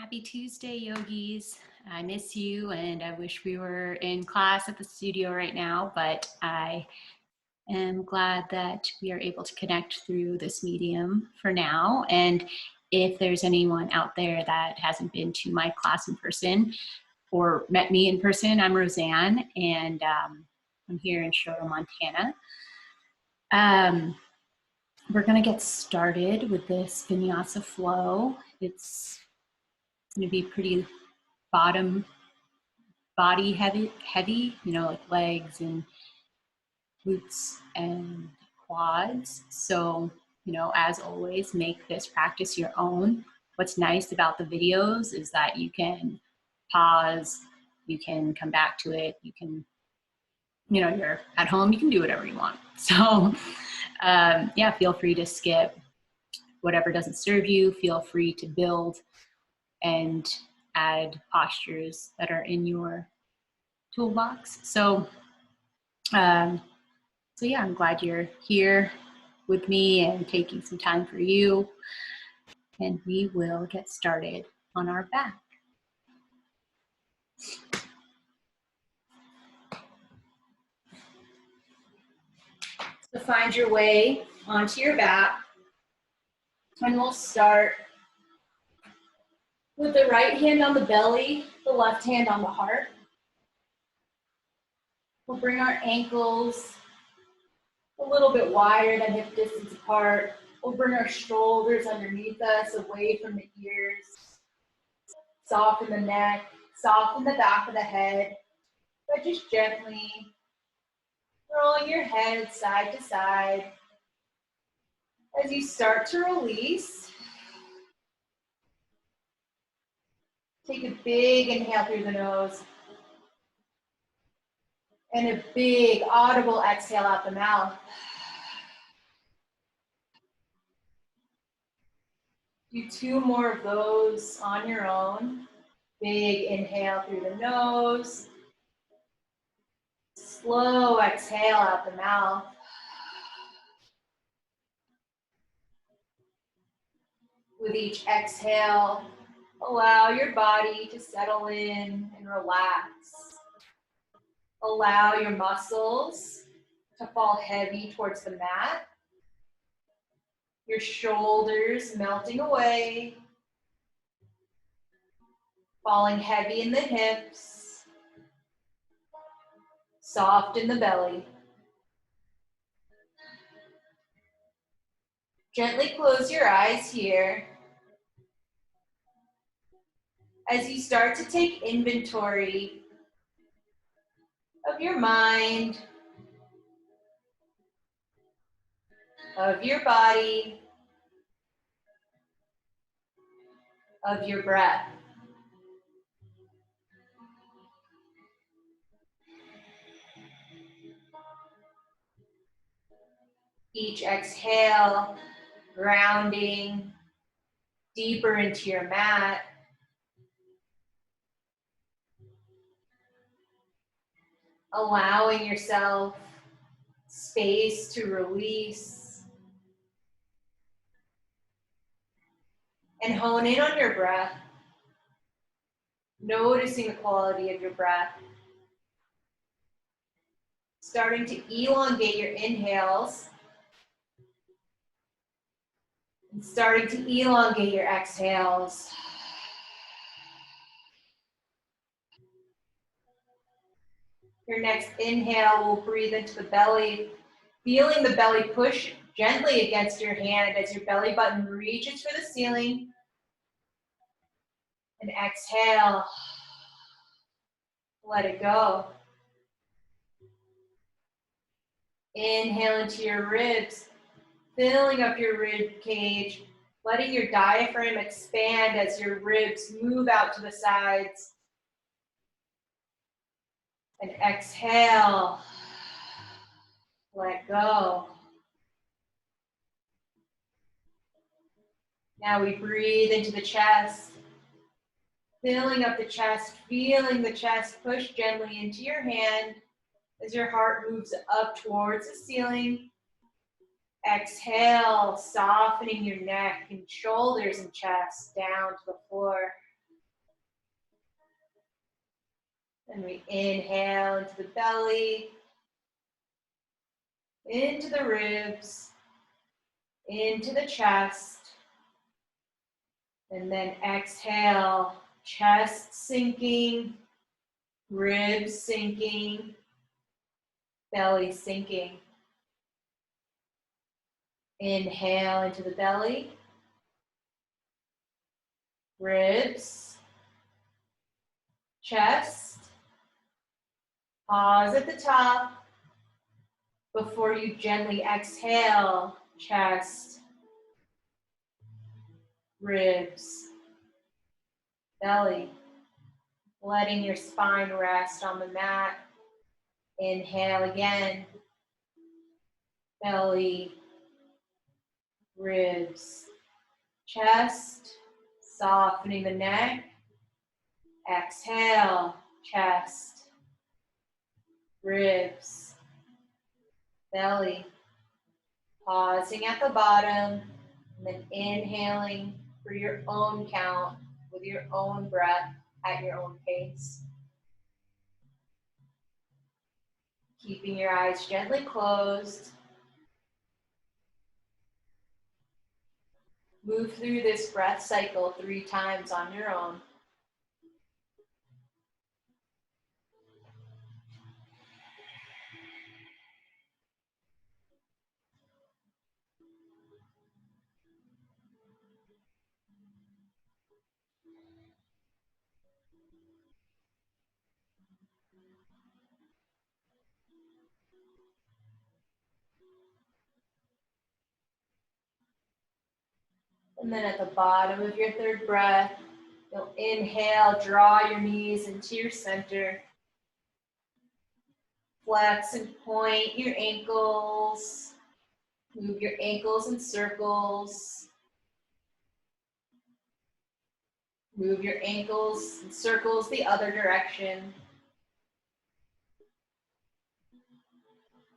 Happy Tuesday, yogis. I miss you and I wish we were in class at the studio right now, but I am glad that we are able to connect through this medium for now. And if there's anyone out there that hasn't been to my class in person or met me in person, I'm Roseanne, and I'm here in Shoto, Montana. We're gonna get started with this Vinyasa flow. It's going to be pretty body heavy, you know, like legs and glutes and quads. So, you know, as always, make this practice your own. What's nice about the videos is that you can pause, you can come back to it, you can, you know, you're at home, you can do whatever you want. So, yeah, feel free to skip whatever doesn't serve you. Feel free to build and add postures that are in your toolbox. So yeah, I'm glad you're here with me and taking some time for you. And we will get started on our back. So find your way onto your back. And we'll start with the right hand on the belly, the left hand on the heart. We'll bring our ankles a little bit wider than hip distance apart. We'll bring our shoulders underneath us, away from the ears. Soften the neck, soften the back of the head, but just gently rolling your head side to side. As you start to release, take a big inhale through the nose and a big audible exhale out the mouth. Do 2 more of those on your own. Big inhale through the nose. Slow exhale out the mouth. With each exhale, allow your body to settle in and relax. Allow your muscles to fall heavy towards the mat. Your shoulders melting away. Falling heavy in the hips. Soft in the belly. Gently close your eyes here. As you start to take inventory of your mind, of your body, of your breath. Each exhale, grounding deeper into your mat. Allowing yourself space to release. And hone in on your breath. Noticing the quality of your breath. Starting to elongate your inhales. And starting to elongate your exhales. Your next inhale will breathe into the belly, feeling the belly push gently against your hand as your belly button reaches for the ceiling. And exhale, let it go. Inhale into your ribs, filling up your rib cage, letting your diaphragm expand as your ribs move out to the sides. And exhale, let go. Now we breathe into the chest, filling up the chest, feeling the chest push gently into your hand as your heart moves up towards the ceiling. Exhale, softening your neck and shoulders and chest down to the floor. And we inhale into the belly, into the ribs, into the chest. And then exhale, chest sinking, ribs sinking, belly sinking. Inhale into the belly, ribs, chest. Pause at the top before you gently exhale, chest, ribs, belly. Letting your spine rest on the mat. Inhale again, belly, ribs, chest, softening the neck. Exhale, chest, ribs, belly. Pausing at the bottom, and then inhaling for your own count with your own breath at your own pace. Keeping your eyes gently closed. Move through this breath cycle 3 times on your own. And then at the bottom of your 3rd breath, you'll inhale, draw your knees into your center. Flex and point your ankles. Move your ankles in circles. Move your ankles in circles the other direction.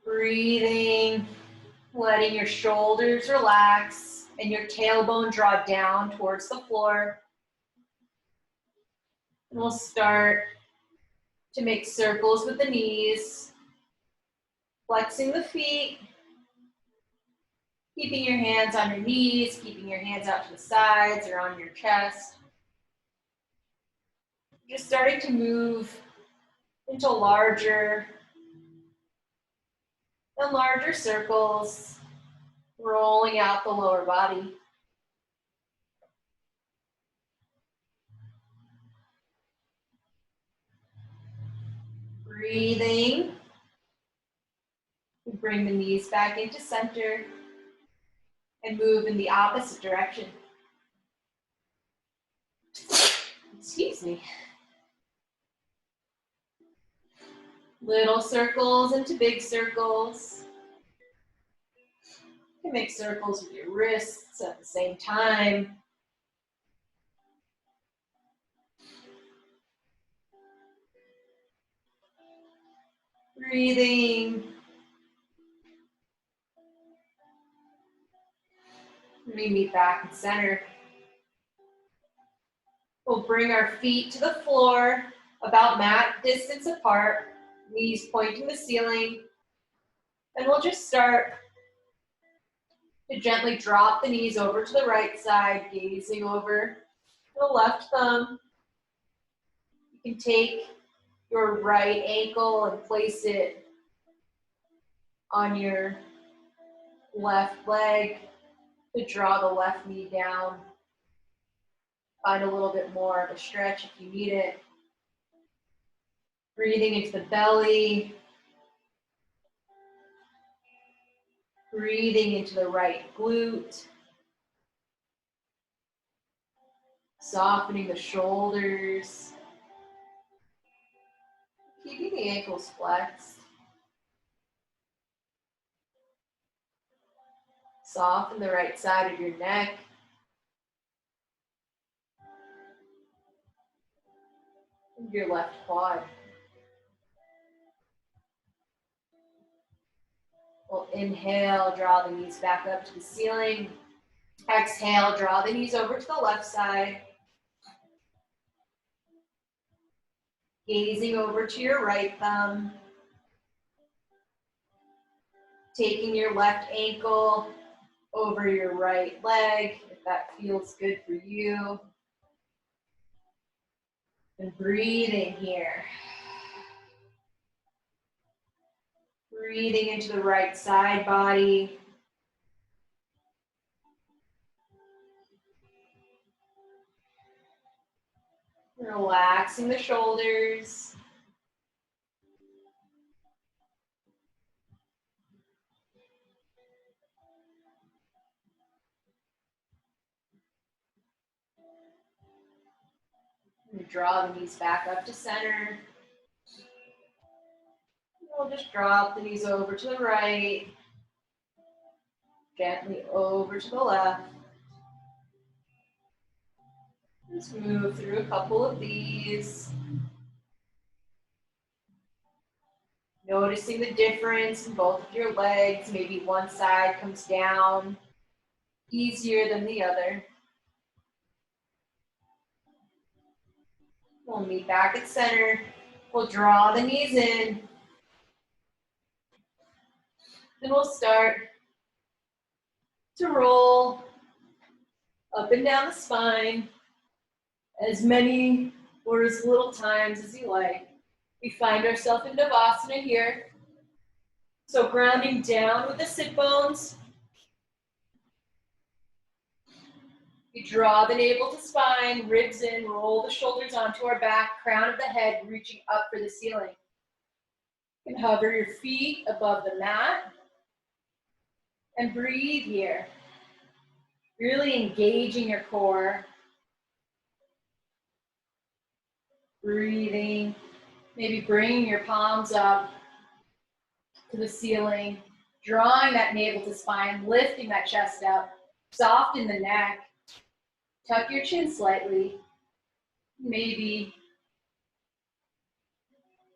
Breathing, letting your shoulders relax and your tailbone draw down towards the floor. And we'll start to make circles with the knees, flexing the feet, keeping your hands on your knees, keeping your hands out to the sides or on your chest. Just starting to move into larger and larger circles, rolling out the lower body. Breathing. Bring the knees back into center and move in the opposite direction. Excuse me. Little circles into big circles. You can make circles with your wrists at the same time. Breathing. We meet back in center. We'll bring our feet to the floor, about mat distance apart, knees pointing the ceiling. And we'll just start to gently drop the knees over to the right side, gazing over the left thumb. You can take your right ankle and place it on your left leg to draw the left knee down. Find a little bit more of a stretch if you need it. Breathing into the belly. Breathing into the right glute. Softening the shoulders. Keeping the ankles flexed. Soften the right side of your neck. And your left quad. We'll inhale, draw the knees back up to the ceiling. Exhale, draw the knees over to the left side. Gazing over to your right thumb. Taking your left ankle over your right leg, if that feels good for you. And breathing here. Breathing into the right side body. Relaxing the shoulders. And draw the knees back up to center. We'll just drop the knees over to the right. Gently over to the left. Let's move through a couple of these. Noticing the difference in both of your legs. Maybe one side comes down easier than the other. We'll meet back at center. We'll draw the knees in. Then we'll start to roll up and down the spine as many or as little times as you like. We find ourselves in savasana here. So grounding down with the sit bones. We draw the navel to spine, ribs in, roll the shoulders onto our back, crown of the head reaching up for the ceiling. You can hover your feet above the mat and breathe here. Really engaging your core. Breathing, maybe bringing your palms up to the ceiling, drawing that navel to spine, lifting that chest up, soften the neck, tuck your chin slightly. Maybe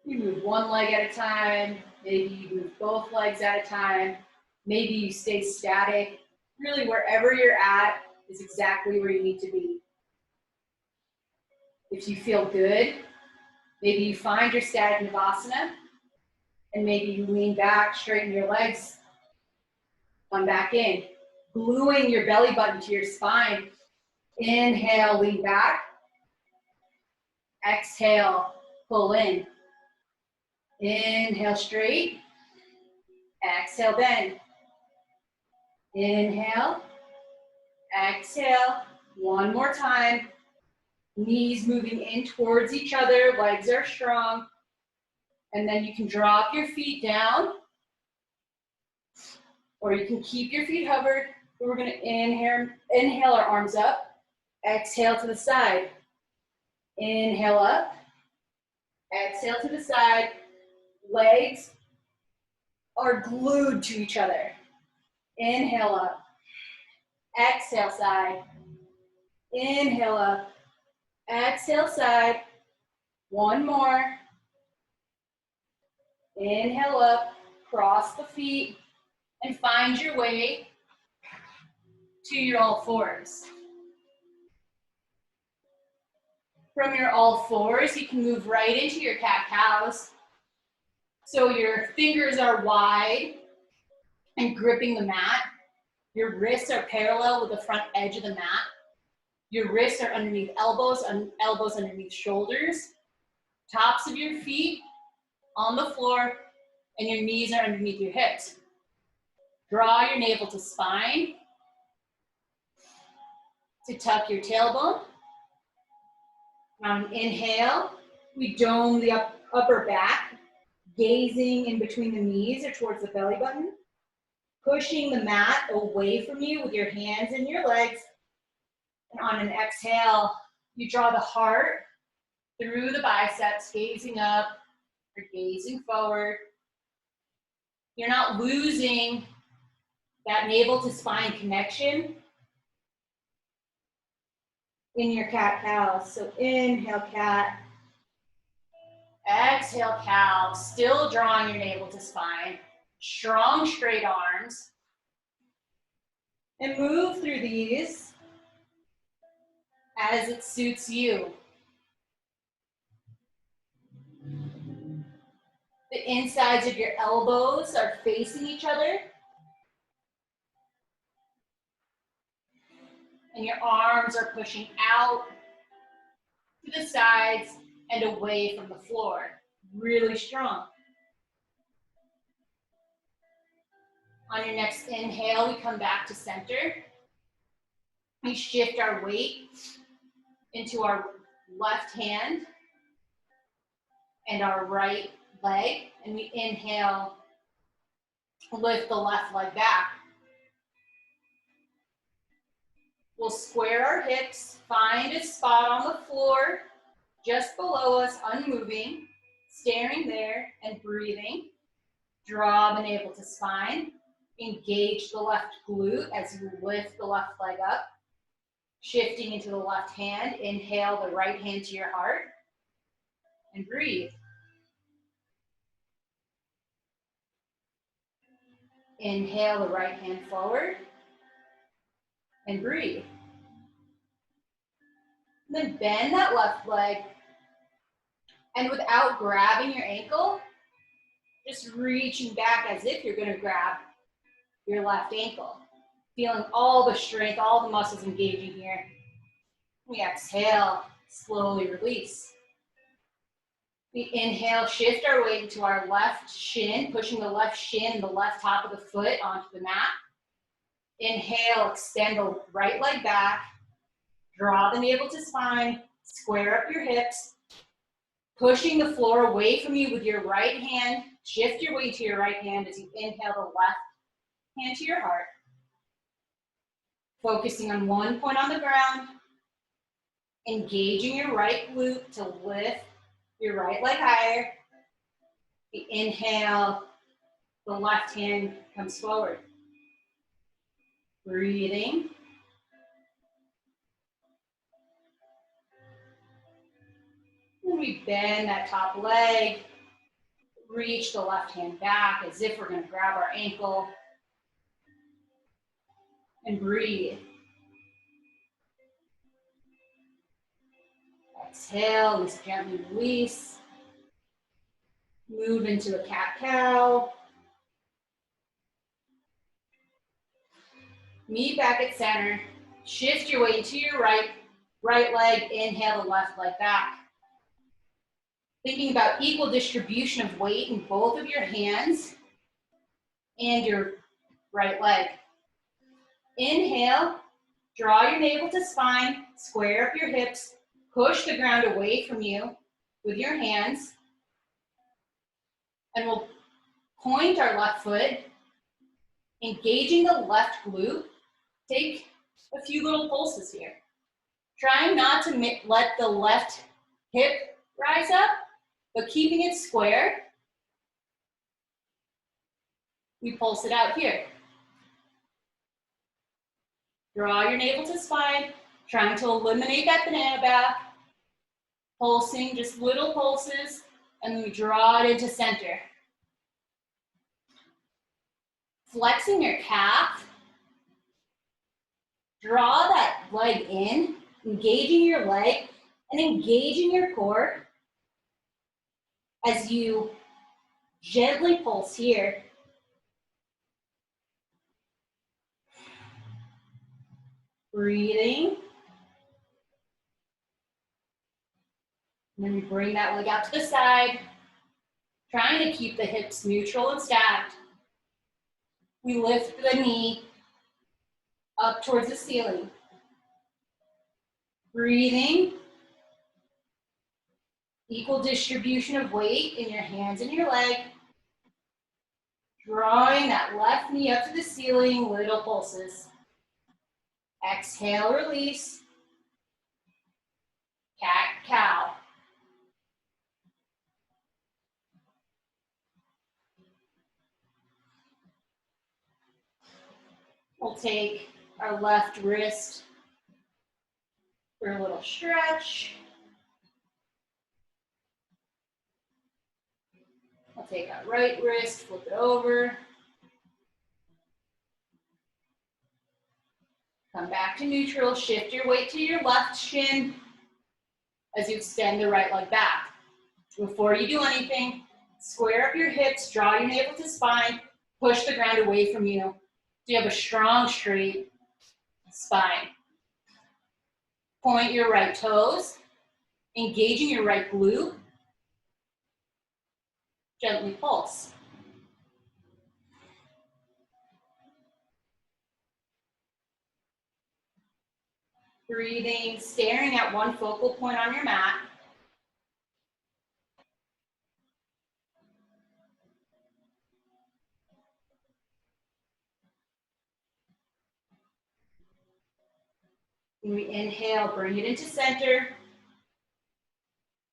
you move one leg at a time, maybe you move both legs at a time, maybe you stay static. Really, wherever you're at is exactly where you need to be. If you feel good, maybe you find your static Navasana, and maybe you lean back, straighten your legs, come back in. Gluing your belly button to your spine. Inhale, lean back. Exhale, pull in. Inhale, straight. Exhale, bend. Inhale. Exhale. One more time. Knees moving in towards each other. Legs are strong. And then you can drop your feet down. Or you can keep your feet hovered. We're going to inhale our arms up. Exhale to the side. Inhale up. Exhale to the side. Legs are glued to each other. Inhale up. Exhale side. Inhale up. Exhale side. One more. Inhale up. Cross the feet and find your way to your all fours. From your all fours, you can move right into your cat-cows. So your fingers are wide and gripping the mat. Your wrists are parallel with the front edge of the mat. Your wrists are underneath elbows, elbows underneath shoulders. Tops of your feet on the floor, and your knees are underneath your hips. Draw your navel to spine to tuck your tailbone. On an inhale, we dome the upper back, gazing in between the knees or towards the belly button. Pushing the mat away from you with your hands and your legs. And on an exhale, you draw the heart through the biceps, gazing up or gazing forward. You're not losing that navel to spine connection in your cat-cow. So inhale, cat. Exhale, cow. Still drawing your navel to spine. Strong, straight arms. And move through these as it suits you. the insides of your elbows are facing each other. And your arms are pushing out to the sides and away from the floor. Really strong. On your next inhale, we come back to center. We shift our weight into our left hand and our right leg. And we inhale, lift the left leg back. We'll square our hips, find a spot on the floor just below us, unmoving, staring there and breathing. Draw the navel to spine. Engage the left glute as you lift the left leg up. Shifting into the left hand, inhale the right hand to your heart and breathe. Inhale the right hand forward and breathe. And then bend that left leg, and without grabbing your ankle, just reaching back as if you're going to grab your left ankle. Feeling all the strength, all the muscles engaging here. We exhale, slowly release. We inhale, shift our weight into our left shin, pushing the left shin and the left top of the foot onto the mat. Inhale, extend the right leg back. Draw the navel to spine, square up your hips. Pushing the floor away from you with your right hand. Shift your weight to your right hand as you inhale the left hand to your heart. Focusing on one point on the ground. Engaging your right glute to lift your right leg higher. The inhale, the left hand comes forward. Breathing. And we bend that top leg. Reach the left hand back as if we're going to grab our ankle. And breathe. Exhale, just gently release. Move into a cat-cow. Meet back at center. Shift your weight to your right leg. Inhale the left leg back. Thinking about equal distribution of weight in both of your hands and your right leg. Inhale, draw your navel to spine, square up your hips, push the ground away from you with your hands, and we'll point our left foot, engaging the left glute. Take a few little pulses here. Trying not to let the left hip rise up, but keeping it square. We pulse it out here. Draw your navel to spine, trying to eliminate that banana back. Pulsing, just little pulses, and then we draw it into center. Flexing your calf. Draw that leg in, engaging your leg and engaging your core as you gently pulse here. Breathing. And then we bring that leg out to the side, trying to keep the hips neutral and stacked. We lift the knee up towards the ceiling. Breathing. Equal distribution of weight in your hands and your leg. Drawing that left knee up to the ceiling, little pulses. Exhale, release. Cat-cow. We'll take our left wrist for a little stretch. We'll take our right wrist, flip it over. Come back to neutral, shift your weight to your left shin as you extend the right leg back. Before you do anything, Square up your hips, draw your navel to spine, push the ground away from you. So you have a strong, straight spine. Point your right toes, engaging your right glute. Gently pulse. Breathing, staring at one focal point on your mat. When we inhale, bring it into center.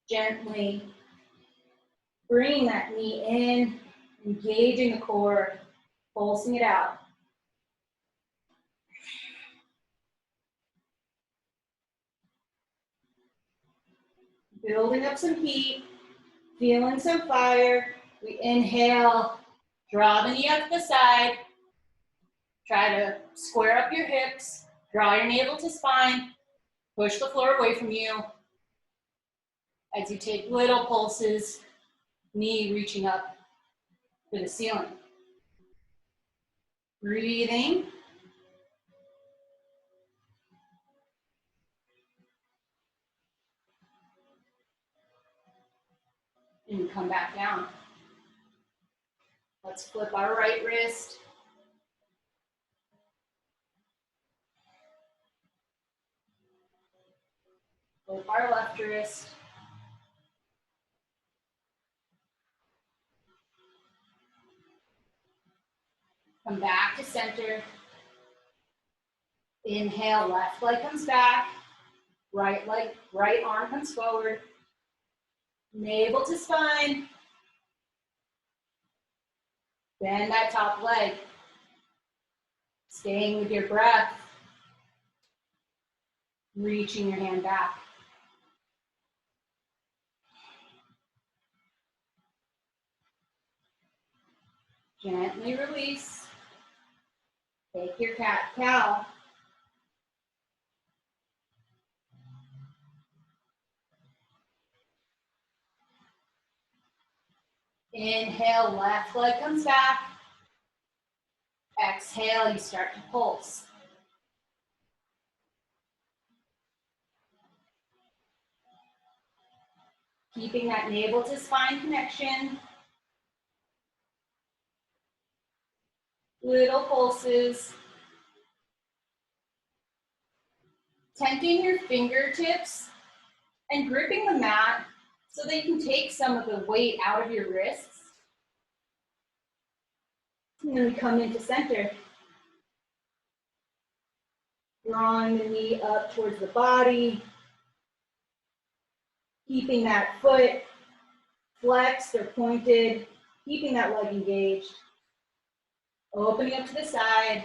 Gently bringing that knee in, engaging the core, pulsing it out. Building up some heat, feeling some fire. We inhale, draw the knee out to the side. Try to square up your hips, draw your navel to spine, push the floor away from you. As you take little pulses, knee reaching up to the ceiling. Breathing. And come back down. Let's flip our right wrist. Flip our left wrist. Come back to center. Inhale, left leg comes back. Right arm comes forward. Navel to spine. Bend that top leg. Staying with your breath. Reaching your hand back. Gently release. Take your cat-cow. Inhale, left leg comes back. Exhale, you start to pulse. Keeping that navel to spine connection. Little pulses. Tenting your fingertips and gripping the mat so that you can take some of the weight out of your wrists. And then we come into center. Drawing the knee up towards the body. Keeping that foot flexed or pointed. Keeping that leg engaged. Opening up to the side.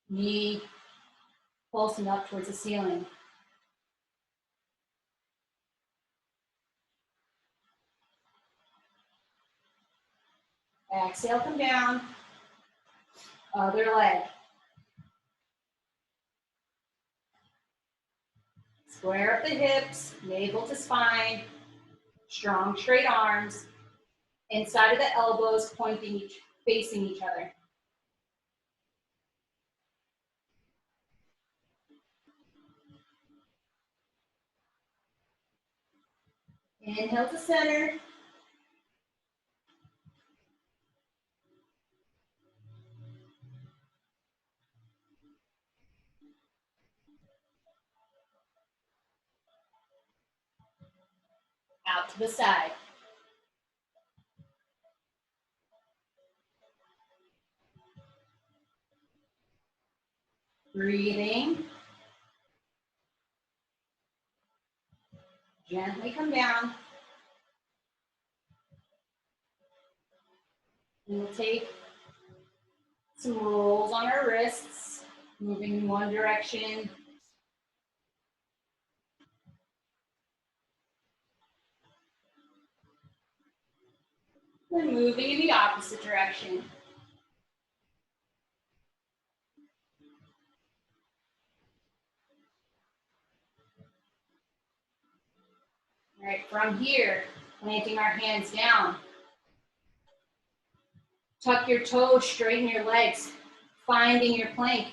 Knee pulsing up towards the ceiling. Exhale, come down. Other leg. Square up the hips, navel to spine. Strong, straight arms. Inside of the elbows facing each other. Inhale to center. Out to the side. Breathing. Gently come down. And we'll take some rolls on our wrists, moving in one direction. Then moving in the opposite direction. All right, from here, planting our hands down. Tuck your toes, straighten your legs, finding your plank.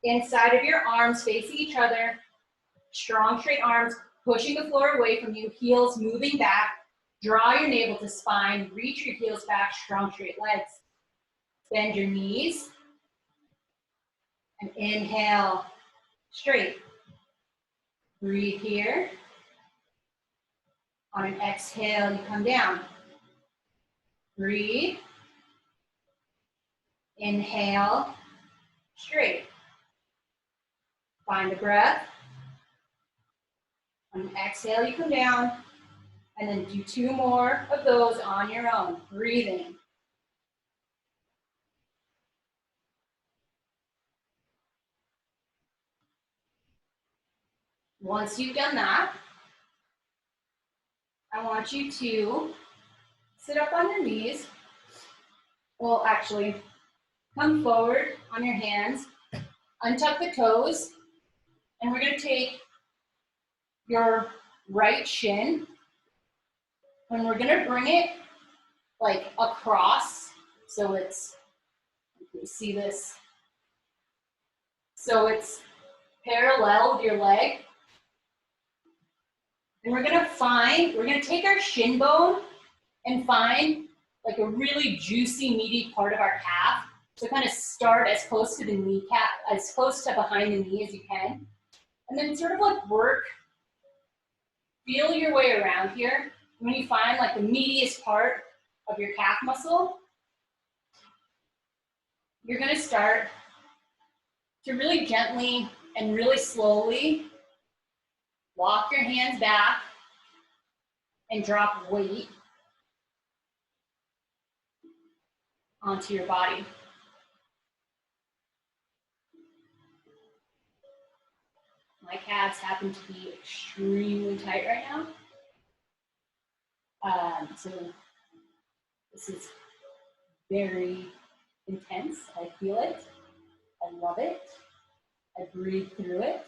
Inside of your arms facing each other, strong straight arms, pushing the floor away from you, heels moving back. Draw your navel to spine, reach your heels back, strong straight legs. Bend your knees, and inhale, straight. Breathe here. On an exhale, you come down. Breathe. Inhale, straight. Find the breath. On an exhale, you come down. And then do 2 more of those on your own. Breathing. Once you've done that, I want you to sit up on your knees. Well, actually, come forward on your hands, untuck the toes, and we're going to take your right shin, and we're going to bring it like across, so it's, you see this, so it's parallel with your leg. And we're going to take our shin bone and find like a really juicy, meaty part of our calf. So kind of start as close to the kneecap, as close to behind the knee as you can. And then sort of like work, feel your way around here. When you find like the meatiest part of your calf muscle, you're going to start to really gently and really slowly walk your hands back and drop weight onto your body. My calves happen to be extremely tight right now. So this is very intense. I feel it. I love it. I breathe through it.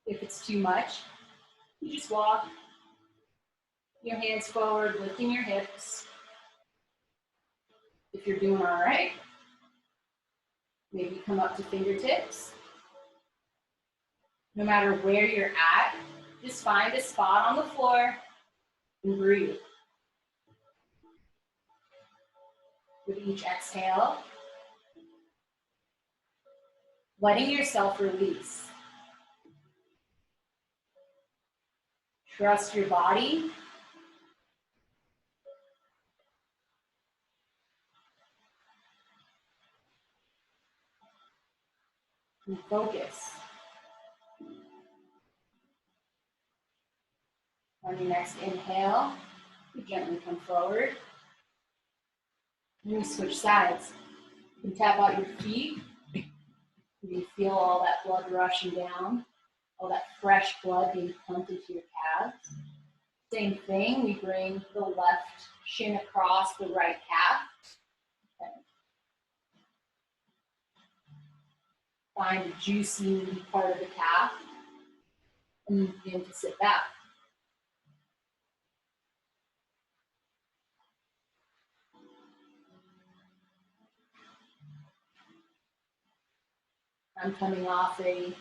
If it's too much, you just walk your hands forward, lifting your hips. If you're doing all right, maybe come up to fingertips. No matter where you're at, just find a spot on the floor and breathe. With each exhale, letting yourself release. Trust your body. And focus. On your next inhale, you gently come forward. And we switch sides. You can tap out your feet. You feel all that blood rushing down, all that fresh blood being pumped into your calves. Same thing, we bring the left shin across the right calf. Okay. Find the juicy part of the calf and begin to sit back. I'm coming off a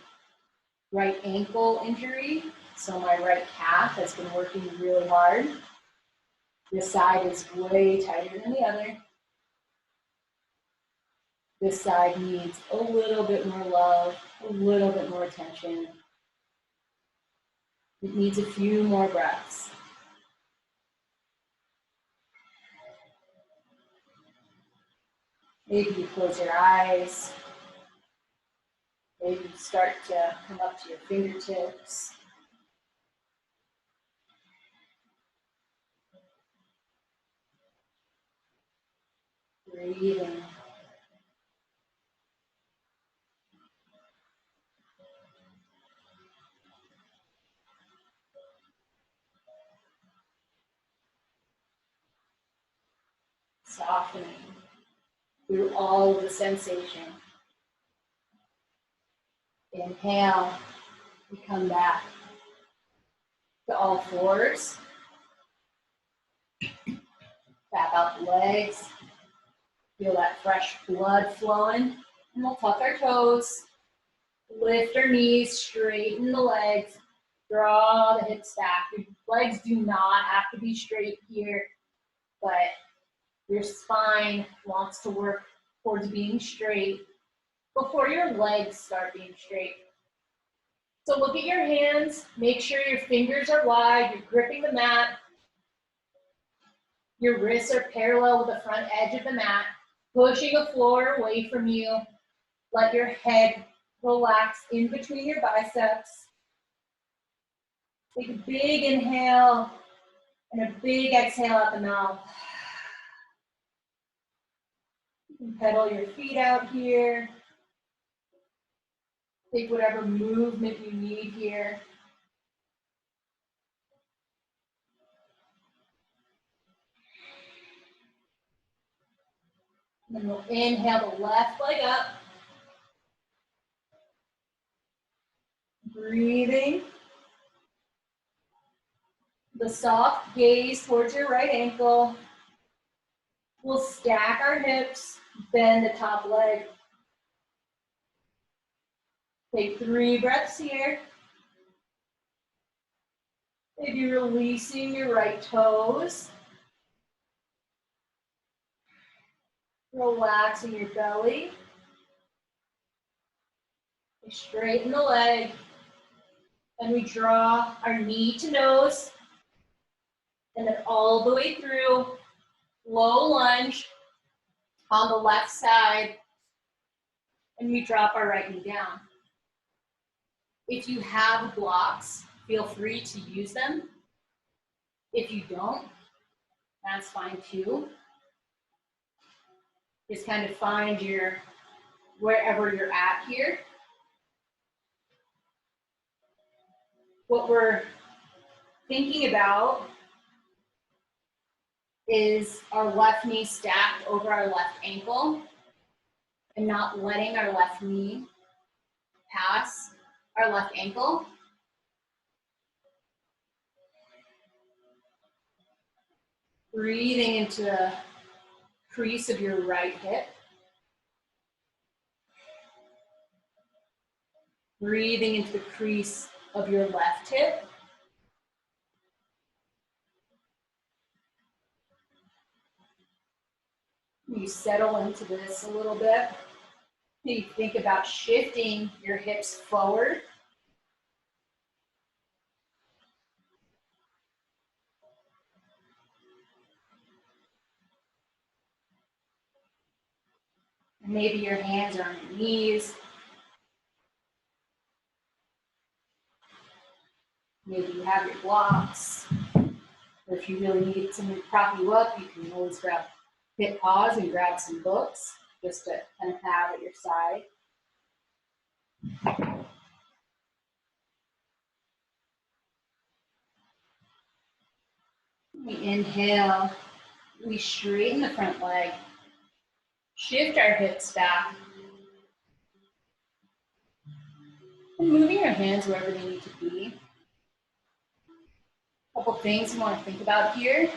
right ankle injury, so my right calf has been working really hard. This side is way tighter than the other. This side needs a little bit more love, a little bit more attention. It needs a few more breaths. Maybe you close your eyes. Maybe you start to come up to your fingertips. Breathing. Softening through all of the sensation. Inhale, we come back. to all fours. Tap out the legs. Feel that fresh blood flowing. And we'll tuck our toes. Lift our knees, straighten the legs. Draw the hips back. Your legs do not have to be straight here, but your spine wants to work towards being straight before your legs start being straight. So look at your hands. Make sure your fingers are wide. You're gripping the mat. Your wrists are parallel with the front edge of the mat, pushing the floor away from you. Let your head relax in between your biceps. Take a big inhale and a big exhale out the mouth. You can pedal your feet out here. Take whatever movement you need here. And then we'll inhale the left leg up. Breathing. The soft gaze towards your right ankle. We'll stack our hips, bend the top leg. Take 3 breaths here. Maybe releasing your right toes. Relaxing your belly. Straighten the leg. And we draw our knee to nose. And then all the way through, low lunge on the left side. And we drop our right knee down. If you have blocks, feel free to use them. If you don't, that's fine too. Just kind of find your, wherever you're at here. What we're thinking about is our left knee stacked over our left ankle and not letting our left knee pass our left ankle. Breathing into the crease of your right hip. Breathing into the crease of your left hip. You settle into this a little bit. You think about shifting your hips forward. Maybe your hands are on your knees. Maybe you have your blocks. Or if you really need someone to prop you up, you can always hit pause and grab some books just to kind of have at your side. We inhale, we straighten the front leg, shift our hips back, and moving our hands wherever they need to be. A couple things you want to think about here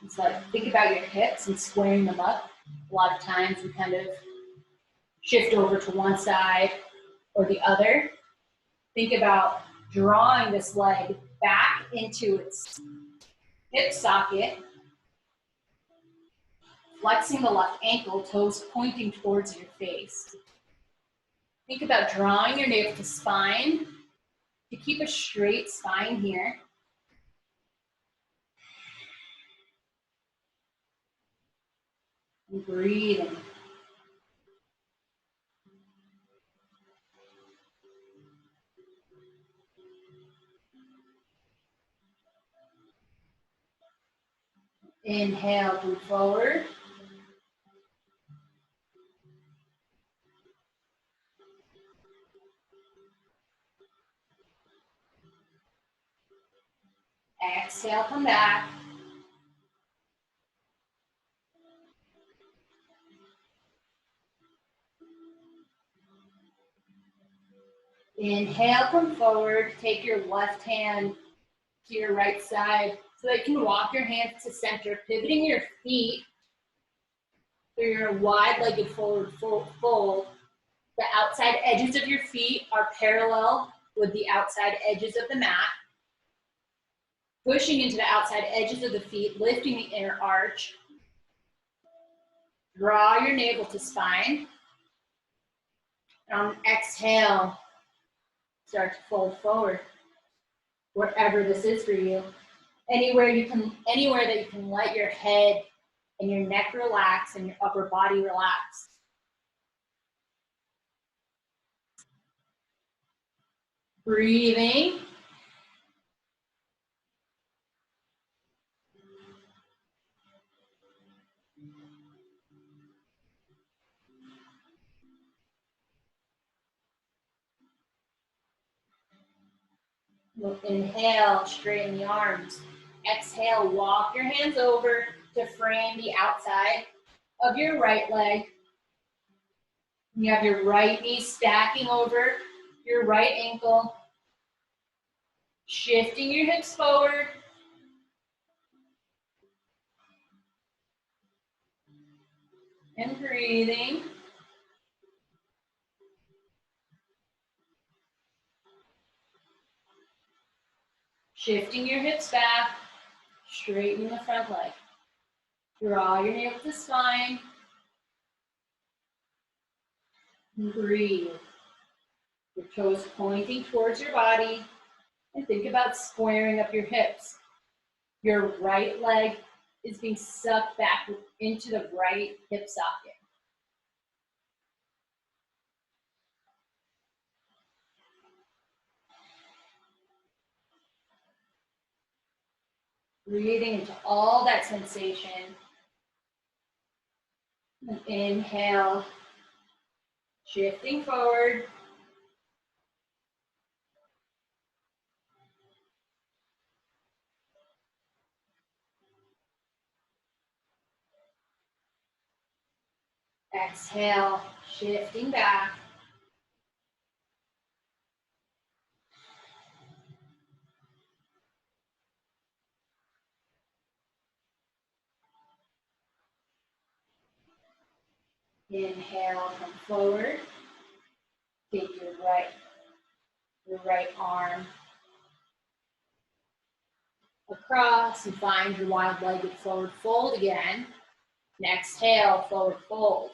is like think about your hips and squaring them up. A lot of times we kind of shift over to one side or the other. Think about drawing this leg back into its hip socket, flexing the left ankle, toes pointing towards your face. Think about drawing your navel to spine to keep a straight spine here. And breathing. Inhale, move forward. Exhale, come back. Inhale, come forward. Take your left hand to your right side so that you can walk your hands to center, pivoting your feet so you're a wide-legged forward fold. The outside edges of your feet are parallel with the outside edges of the mat. Pushing into the outside edges of the feet, lifting the inner arch. Draw your navel to spine. And on exhale, start to fold forward. Wherever this is for you. Anywhere that you can let your head and your neck relax and your upper body relax. Breathing. Inhale, straighten the arms. Exhale, walk your hands over to frame the outside of your right leg. You have your right knee stacking over your right ankle. Shifting your hips forward. And breathing. Shifting your hips back. Straighten the front leg. Draw your navel to spine. And breathe. Your toes pointing towards your body. And think about squaring up your hips. Your right leg is being sucked back into the right hip socket. Breathing into all that sensation. And inhale, shifting forward. Exhale, shifting back. Inhale, come forward. Take your right arm across and find your wide-legged forward fold again. And exhale, forward fold.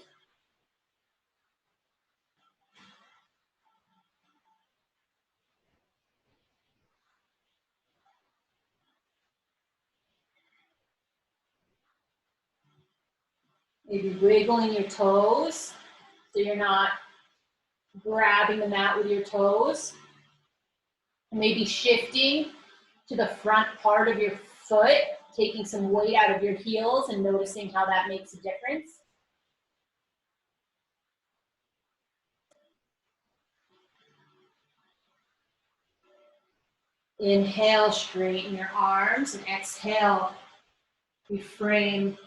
Maybe wiggling your toes so you're not grabbing the mat with your toes. Maybe shifting to the front part of your foot, taking some weight out of your heels and noticing how that makes a difference. Inhale, straighten your arms, and exhale, we frame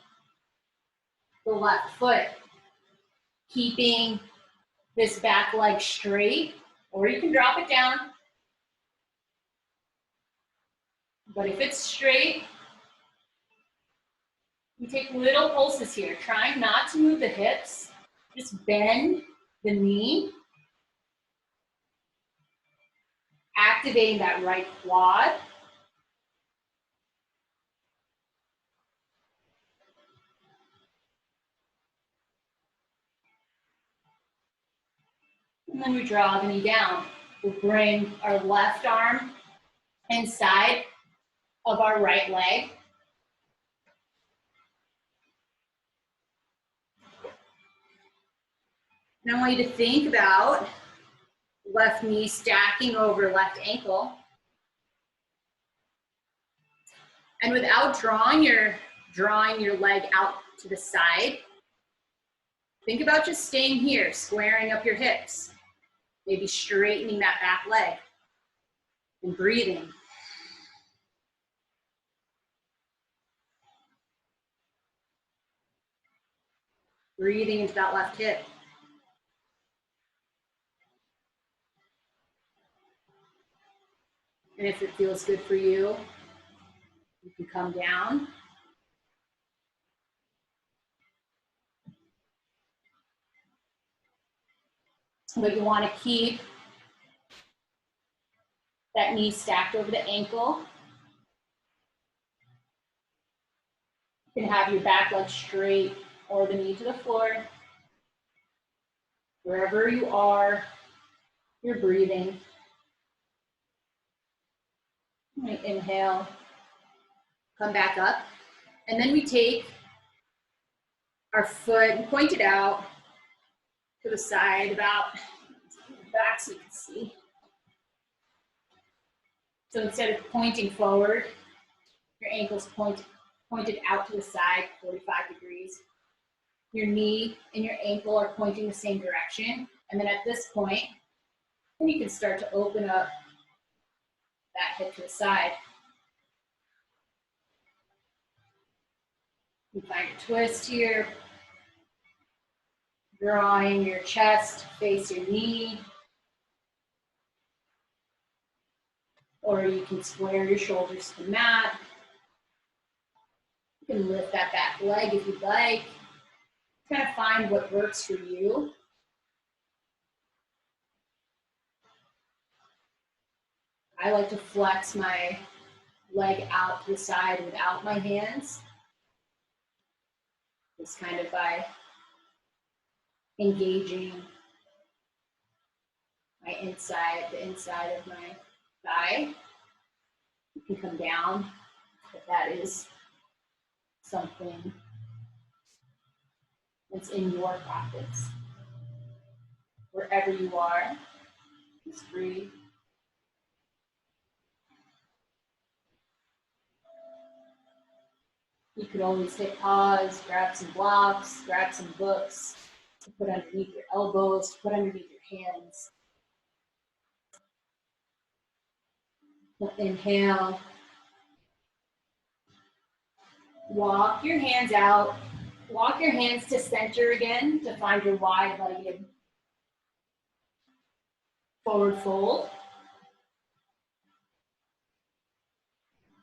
the left foot, keeping this back leg straight, or you can drop it down. But if it's straight, you take little pulses here, trying not to move the hips, just bend the knee, activating that right quad. And then we draw the knee down. We'll bring our left arm inside of our right leg. And I want you to think about left knee stacking over left ankle. And without drawing your leg out to the side, think about just staying here, squaring up your hips, maybe straightening that back leg, and breathing. Breathing into that left hip. And if it feels good for you, You can come down. But you want to keep that knee stacked over the ankle. You can have your back leg straight or the knee to the floor. Wherever you are, you're breathing. Inhale, come back up. And then we take our foot and point it out to the side, about back so you can see. So instead of pointing forward, your ankle's pointed out to the side, 45 degrees. Your knee and your ankle are pointing the same direction. And then at this point, then you can start to open up that hip to the side. You find a twist here, drawing your chest, face your knee. Or you can square your shoulders to the mat. You can lift that back leg if you'd like. Kind of find what works for you. I like to flex my leg out to the side without my hands. Just kind of by engaging the inside of my thigh. You can come down if that is something that's in your practice. Wherever you are, just breathe. You could always hit pause, grab some blocks, grab some books to put underneath your elbows, to put underneath your hands. Inhale. Walk your hands out. Walk your hands to center again to find your wide-legged forward fold.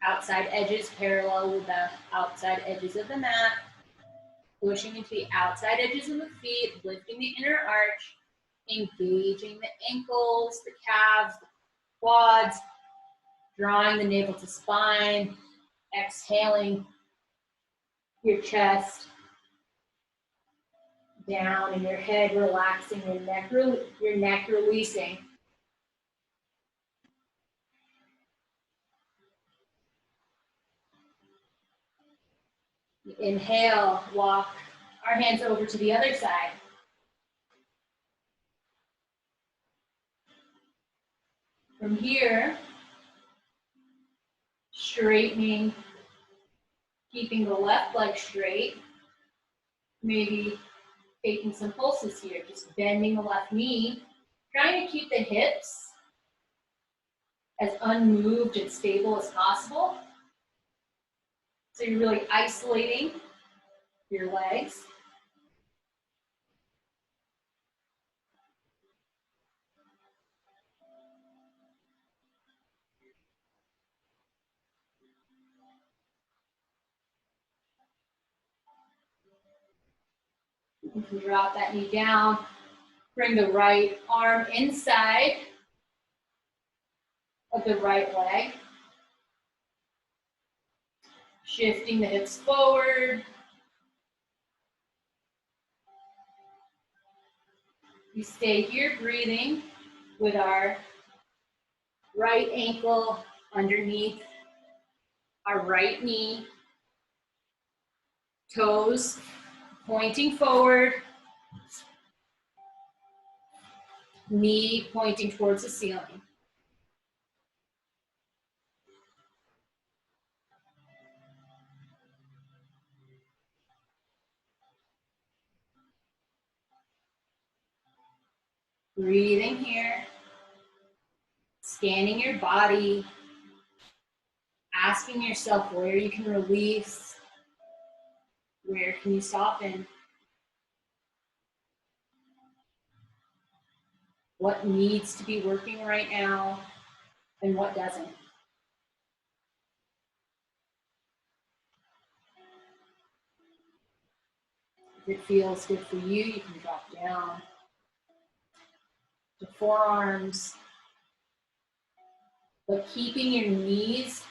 Outside edges parallel with the outside edges of the mat. Pushing into the outside edges of the feet, lifting the inner arch, engaging the ankles, the calves, the quads, drawing the navel to spine, exhaling your chest down and your head relaxing, your neck releasing. Inhale, walk our hands over to the other side. From here, straightening, keeping the left leg straight, maybe taking some pulses here, just bending the left knee, trying to keep the hips as unmoved and stable as possible. So you're really isolating your legs. You can drop that knee down, bring the right arm inside of the right leg, shifting the hips forward. We stay here breathing with our right ankle underneath our right knee, toes pointing forward, knee pointing towards the ceiling. Breathing here, scanning your body, asking yourself where you can release, where can you soften, what needs to be working right now, and what doesn't. If it feels good for you, you can drop down to forearms, but keeping your knees,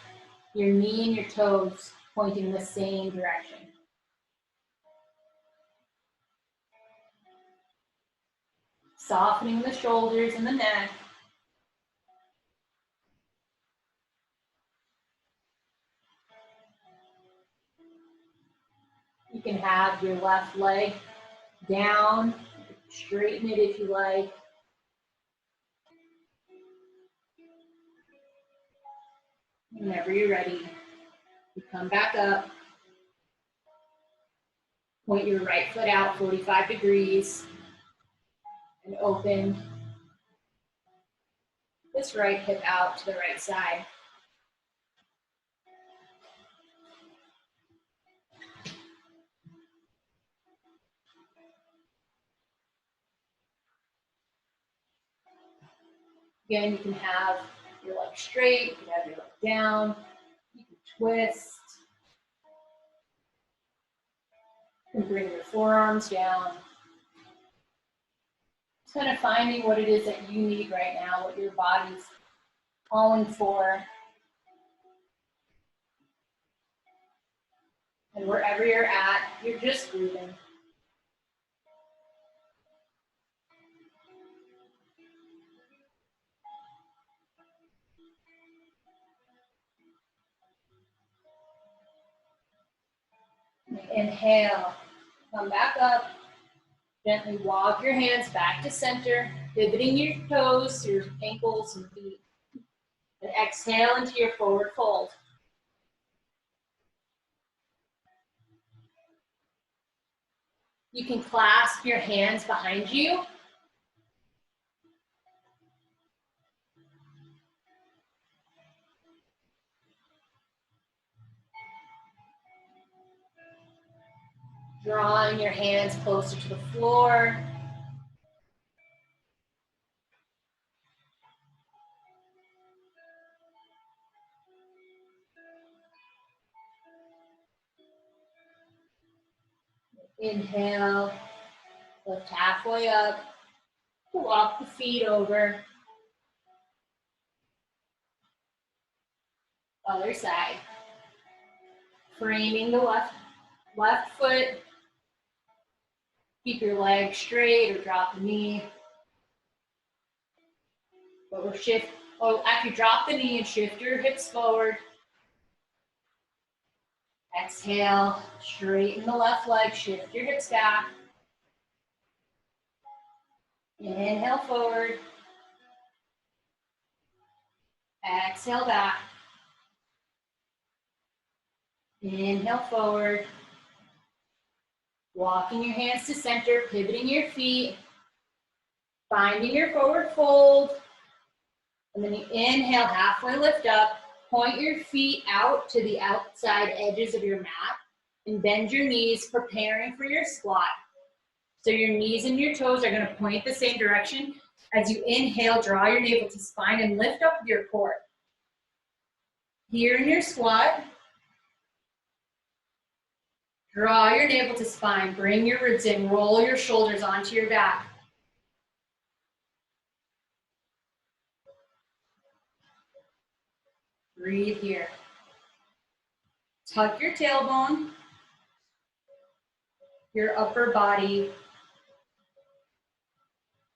your knee and your toes pointing in the same direction. Softening the shoulders and the neck. You can have your left leg down, straighten it if you like. Whenever you're ready, you come back up. Point your right foot out 45 degrees and open this right hip out to the right side. Again, you can have your leg straight, you can have your leg down, you can twist. You can bring your forearms down. Just kind of finding what it is that you need right now, what your body's calling for. And wherever you're at, you're just breathing. Inhale, come back up. Gently walk your hands back to center, pivoting your toes, your ankles and feet. And exhale into your forward fold. You can clasp your hands behind you. Drawing your hands closer to the floor. Inhale, lift halfway up, walk the feet over. Other side. Framing the left foot. Keep your leg straight or drop the knee. But we'll shift, after you drop the knee and shift your hips forward. Exhale, straighten the left leg, shift your hips back. Inhale forward. Exhale back. Inhale forward. Walking your hands to center, pivoting your feet. Finding your forward fold. And then you inhale, halfway lift up. Point your feet out to the outside edges of your mat. And bend your knees, preparing for your squat. So your knees and your toes are going to point the same direction. As you inhale, draw your navel to spine and lift up your core. Here in your squat, draw your navel to spine, bring your ribs in, roll your shoulders onto your back. Breathe here. Tuck your tailbone, your upper body,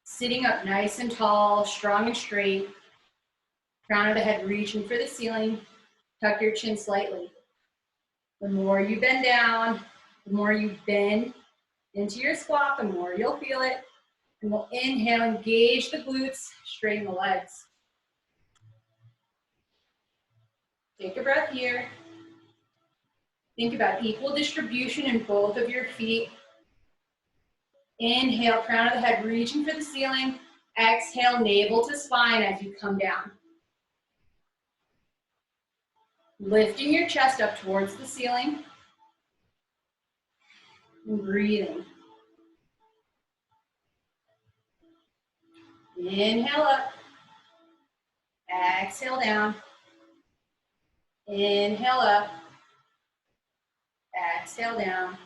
sitting up nice and tall, strong and straight. Crown of the head reaching for the ceiling. Tuck your chin slightly. The more you bend down, the more you bend into your squat, the more you'll feel it. And we'll inhale, engage the glutes, straighten the legs. Take a breath here. Think about equal distribution in both of your feet. Inhale, crown of the head reaching for the ceiling. Exhale, navel to spine as you come down. Lifting your chest up towards the ceiling. And breathing. Inhale up. Exhale down. Inhale up. Exhale down.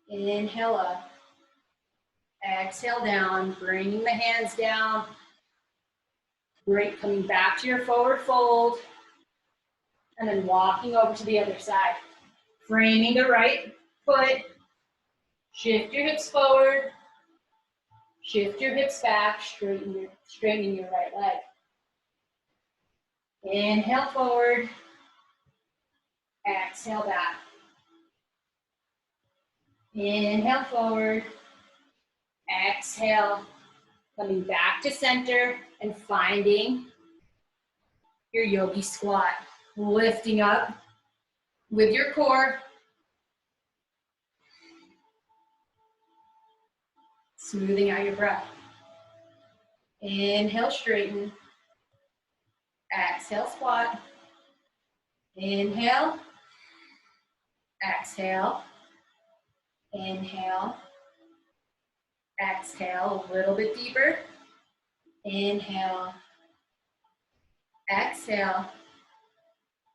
Inhale up. Exhale down, bringing the hands down. Great, coming back to your forward fold. And then walking over to the other side. Framing the right foot. Shift your hips forward. Shift your hips back, straighten your right leg. Inhale forward. Exhale back. Inhale forward. Exhale. Coming back to center and finding your yogi squat. Lifting up with your core. Smoothing out your breath. Inhale, straighten. Exhale, squat. Inhale. Exhale. Inhale. Exhale, a little bit deeper. Inhale. Exhale.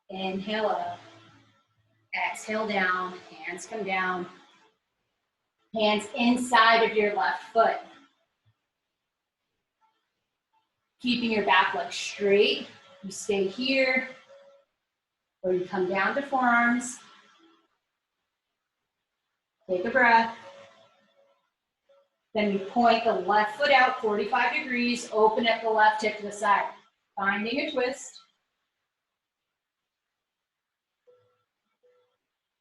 Inhale up. Exhale down. Hands come down. Hands inside of your left foot. Keeping your back leg straight. You stay here, or you come down to forearms. Take a breath. Then you point the left foot out 45 degrees, open up the left hip to the side. Finding a twist.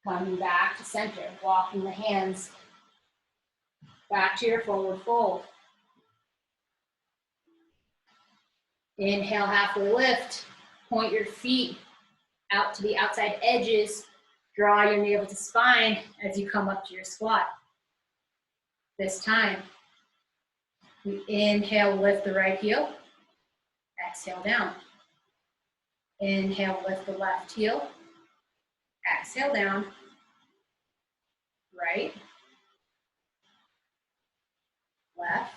Coming back to center, walking the hands back to your forward fold. Inhale, halfway lift. Point your feet out to the outside edges. Draw your navel to spine as you come up to your squat. This time, you inhale, lift the right heel. Exhale down. Inhale, lift the left heel. Exhale down. Right. Left.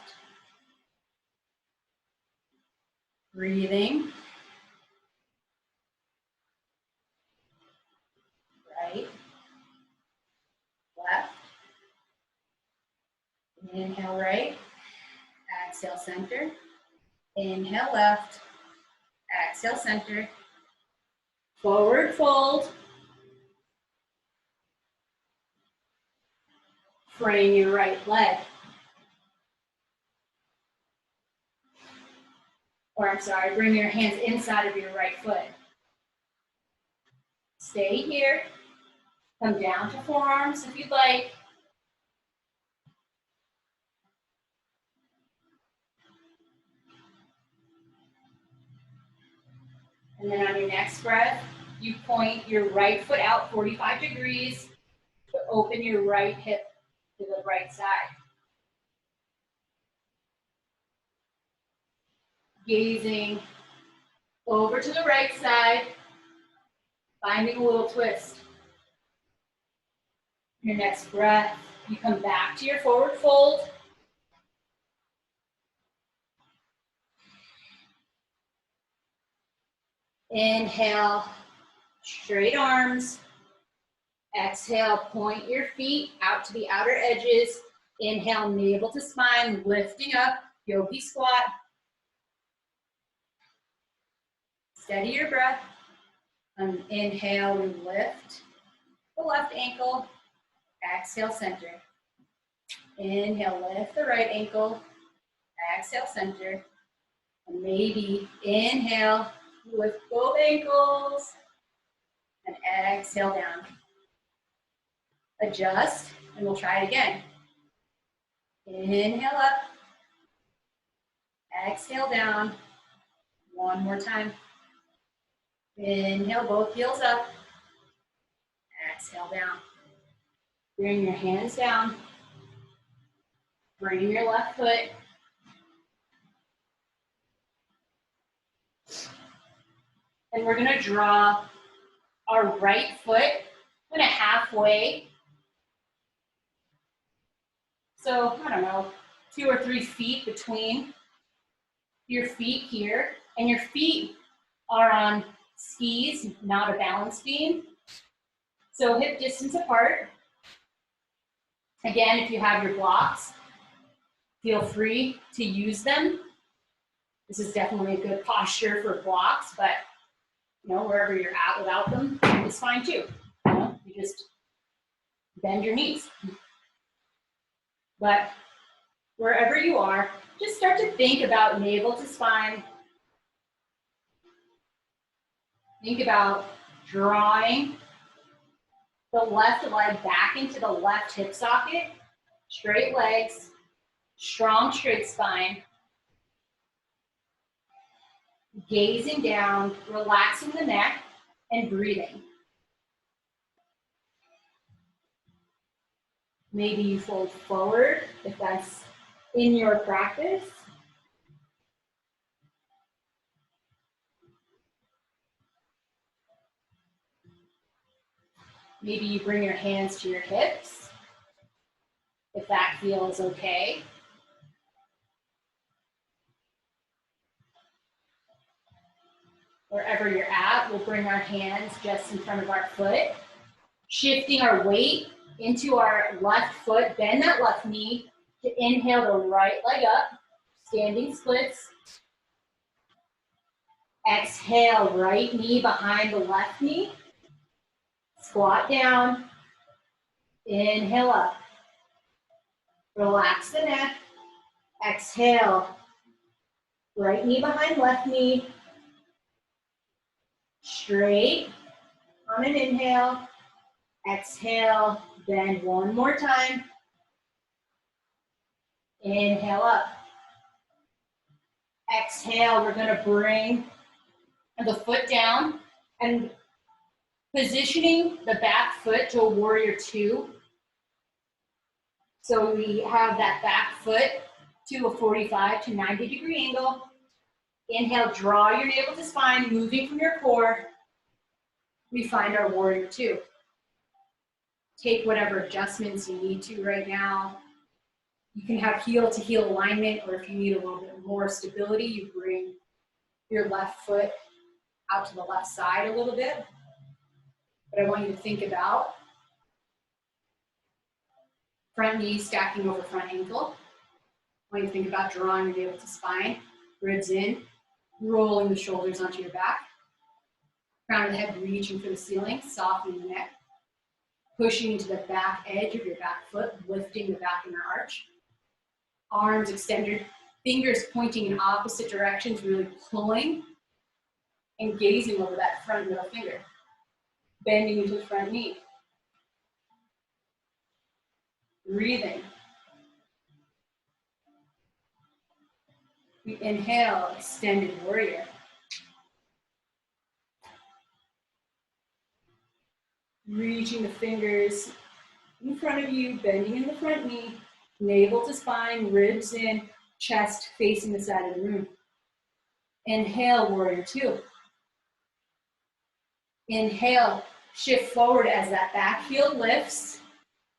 Breathing. Right. Left. Inhale, right. Exhale, center. Inhale, left. Exhale, center. Forward fold. Frame your right leg. Or I'm sorry, bring your hands inside of your right foot. Stay here. Come down to forearms if you'd like. And then on your next breath, you point your right foot out 45 degrees to open your right hip to the right side. Gazing over to the right side, finding a little twist. Your next breath, you come back to your forward fold. Inhale, straight arms. Exhale, point your feet out to the outer edges. Inhale, navel to spine, lifting up, yogi squat. Steady your breath. Inhale, we lift the left ankle. Exhale, center. Inhale, lift the right ankle. Exhale, center. And maybe inhale, lift both ankles. And exhale down. Adjust, and we'll try it again. Inhale up. Exhale down. One more time. Inhale, both heels up. Exhale down. Bring your hands down. Bring your left foot. And we're gonna draw our right foot kind of halfway. So, I don't know, 2 or 3 feet between your feet here. And your feet are on skis, not a balance beam. So hip distance apart. Again, if you have your blocks, feel free to use them. This is definitely a good posture for blocks, but wherever you're at without them is fine too. You just bend your knees. But wherever you are, just start to think about navel to spine. Think about drawing the left leg back into the left hip socket, straight legs, strong straight spine, gazing down, relaxing the neck, and breathing. Maybe you fold forward if that's in your practice. Maybe you bring your hands to your hips if that feels okay. Wherever you're at, we'll bring our hands just in front of our foot, shifting our weight into our left foot, bend that left knee to inhale the right leg up, standing splits. Exhale, right knee behind the left knee. Squat down, inhale up. Relax the neck. Exhale, right knee behind left knee. Straight on an inhale. Exhale, bend one more time. Inhale up. Exhale, we're gonna bring the foot down and positioning the back foot to a warrior two. So we have that back foot to a 45 to 90 degree angle. Inhale, draw your navel to spine, moving from your core. We find our warrior two. Take whatever adjustments you need to right now. You can have heel to heel alignment, or if you need a little bit more stability, you bring your left foot out to the left side a little bit. But I want you to think about front knee stacking over front ankle. I want you to think about drawing your navel to spine, ribs in, rolling the shoulders onto your back. Crown of the head reaching for the ceiling, softening the neck. Pushing into the back edge of your back foot, lifting the back inner arch. Arms extended, fingers pointing in opposite directions, really pulling and gazing over that front middle finger. Bending into the front knee. Breathing. We inhale, extended warrior. Reaching the fingers in front of you, bending in the front knee, navel to spine, ribs in, chest facing the side of the room. Inhale, warrior two. Inhale, shift forward as that back heel lifts,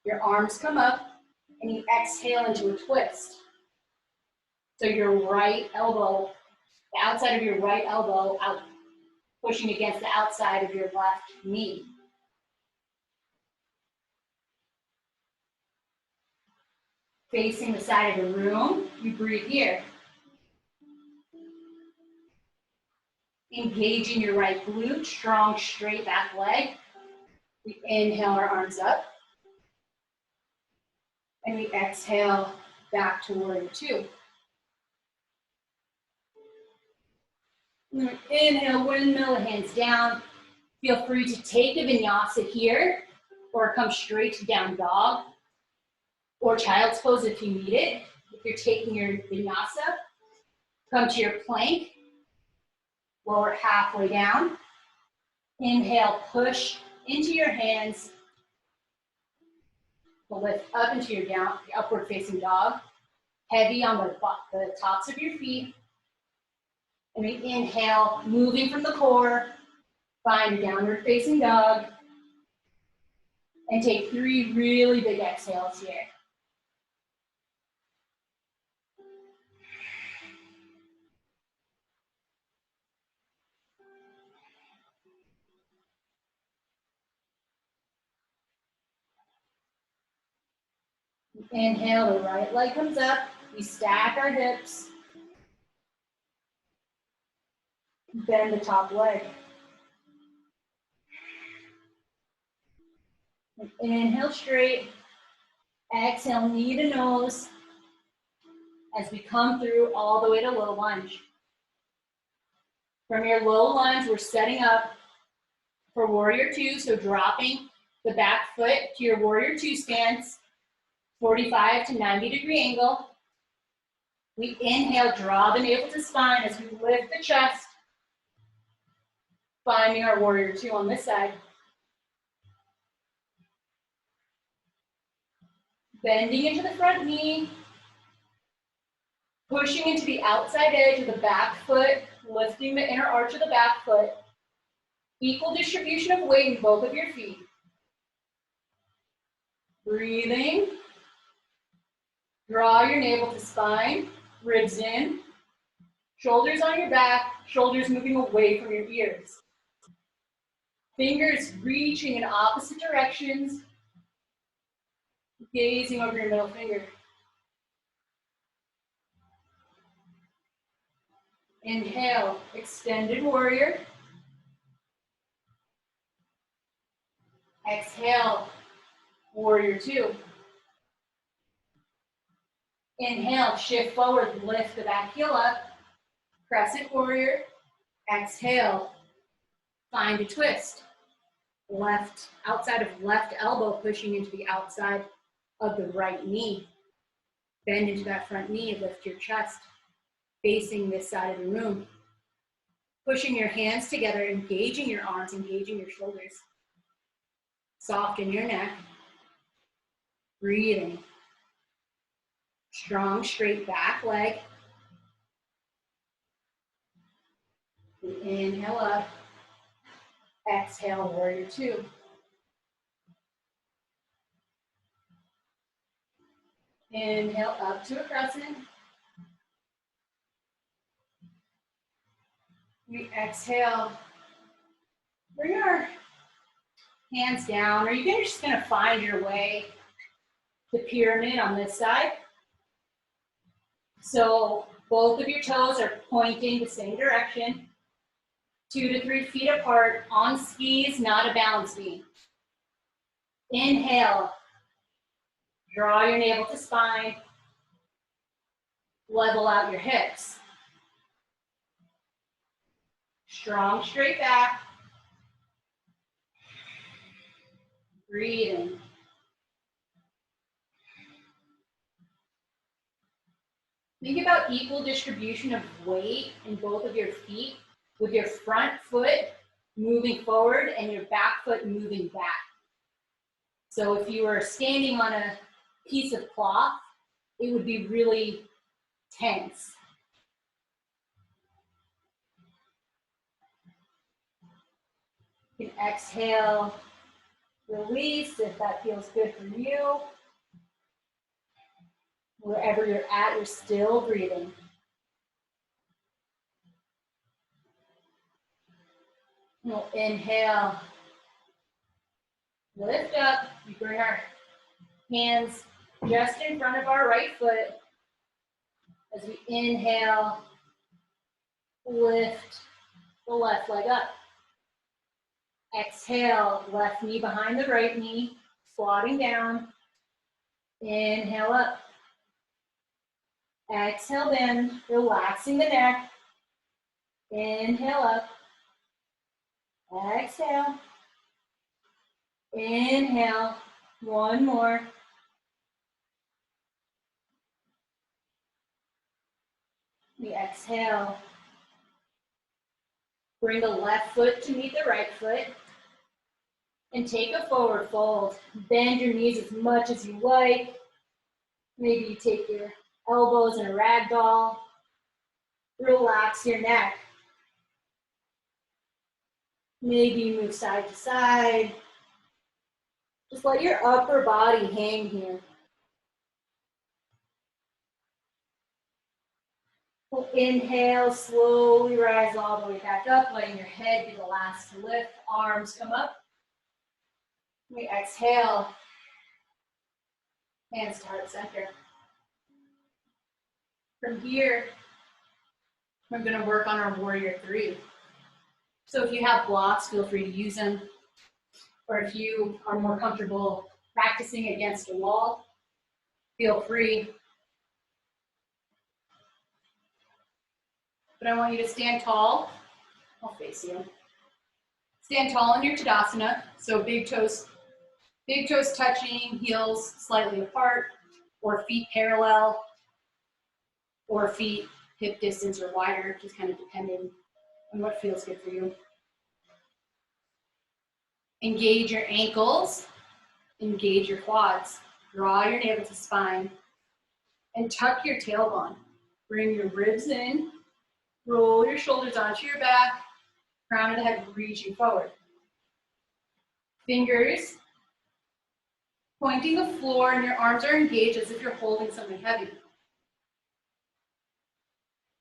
your arms come up, and you exhale into a twist. So your right elbow, the outside of your right elbow out, pushing against the outside of your left knee. Facing the side of the room, you breathe here. Engaging your right glute, strong straight back leg. We inhale our arms up. And we exhale back to warrior two. Inhale, windmill, hands down. Feel free to take a vinyasa here, or come straight to down dog, or child's pose if you need it. If you're taking your vinyasa, come to your plank, lower halfway down. Inhale, push into your hands. Lift up into your down, upward facing dog. Heavy on the tops of your feet. And we inhale, moving from the core, find downward facing dog. And take 3 really big exhales here. Inhale, the right leg comes up. We stack our hips. Bend the top leg. Inhale straight. Exhale, knee to nose. As we come through all the way to low lunge. From your low lunge, we're setting up for warrior two, so dropping the back foot to your warrior two stance, 45 to 90-degree angle. We inhale, draw the navel to spine as we lift the chest, finding our warrior two on this side. Bending into the front knee, pushing into the outside edge of the back foot, lifting the inner arch of the back foot. Equal distribution of weight in both of your feet. Breathing. Draw your navel to spine, ribs in, shoulders on your back, shoulders moving away from your ears. Fingers reaching in opposite directions, gazing over your middle finger. Inhale, extended warrior. Exhale, warrior two. Inhale, shift forward, lift the back heel up. Crescent warrior. Exhale, find a twist. Left, outside of left elbow, pushing into the outside of the right knee. Bend into that front knee, lift your chest, facing this side of the room. Pushing your hands together, engaging your arms, engaging your shoulders. Soften your neck. Breathing. Strong, straight back leg. Inhale up. Exhale, warrior two. Inhale up to a crescent. We exhale. Bring our hands down, or you're just gonna find your way to pyramid on this side. So both of your toes are pointing the same direction, 2 to 3 feet apart on skis, not a balance beam. Inhale, draw your navel to spine, level out your hips. Strong, straight back. Breathing. Think about equal distribution of weight in both of your feet, with your front foot moving forward and your back foot moving back. So if you were standing on a piece of cloth, it would be really tense. You can exhale, release if that feels good for you. Wherever you're at, you're still breathing. We'll inhale, lift up. We bring our hands just in front of our right foot. As we inhale, lift the left leg up. Exhale, left knee behind the right knee, squatting down. Inhale up. Exhale, bend, relaxing the neck. Inhale up. Exhale. Inhale. One more. We exhale. Bring the left foot to meet the right foot. And take a forward fold. Bend your knees as much as you like. Maybe you take your elbows in a rag doll. Relax your neck. Maybe you move side to side. Just let your upper body hang here. We'll inhale, slowly rise all the way back up, letting your head be the last to lift. Arms come up. We exhale. Hands to heart center. From here, we're going to work on our warrior three. So if you have blocks, feel free to use them. Or if you are more comfortable practicing against a wall, feel free. But I want you to stand tall. I'll face you. Stand tall in your Tadasana. So big toes touching, heels slightly apart, or feet parallel, or feet hip distance or wider, just kind of depending on what feels good for you. Engage your ankles, engage your quads. Draw your navel to spine, and tuck your tailbone. Bring your ribs in, roll your shoulders onto your back, crown of the head reaching forward. Fingers pointing the floor, and your arms are engaged as if you're holding something heavy.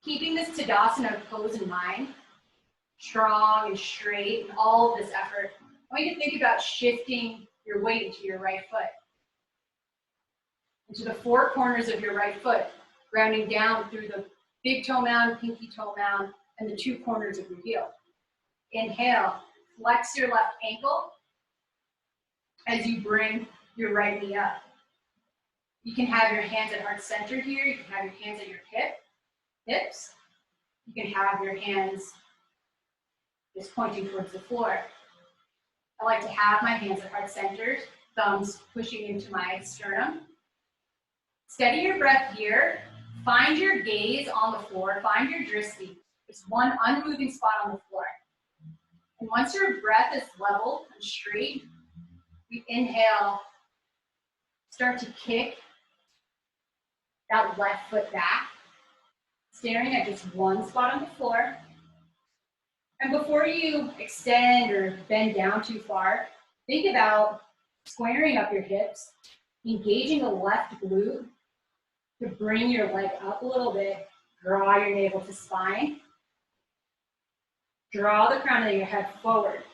Keeping this Tadasana pose in mind, strong and straight, and all of this effort, I want you to think about shifting your weight into your right foot, into the four corners of your right foot, grounding down through the big toe mound, pinky toe mound, and the two corners of your heel. Inhale, flex your left ankle as you bring your right knee up. You can have your hands at heart center here. You can have your hands at your hips. You can have your hands just pointing towards the floor. I like to have my hands at heart center, thumbs pushing into my sternum. Steady your breath here. Find your gaze on the floor. Find your drishti. Just one unmoving spot on the floor. And once your breath is level and straight, we inhale, start to kick that left foot back, staring at just one spot on the floor. And before you extend or bend down too far, think about squaring up your hips, engaging the left glute to bring your leg up a little bit, draw your navel to spine, draw the crown of your head forward.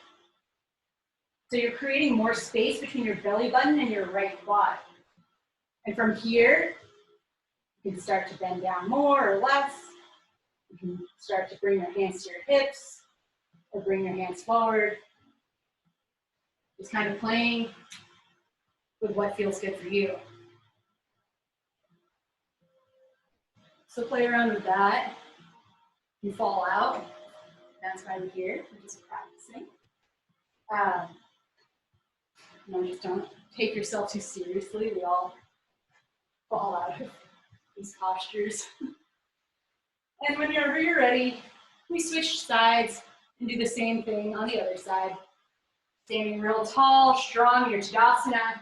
So you're creating more space between your belly button and your right quad. And from here, you can start to bend down more or less. You can start to bring your hands to your hips or bring your hands forward. Just kind of playing with what feels good for you. So play around with that. You fall out. That's why we're here. We're just practicing. Just don't take yourself too seriously. We all fall out of these postures. And whenever you're ready, we switch sides and do the same thing on the other side. Standing real tall, strong, your Tadasana.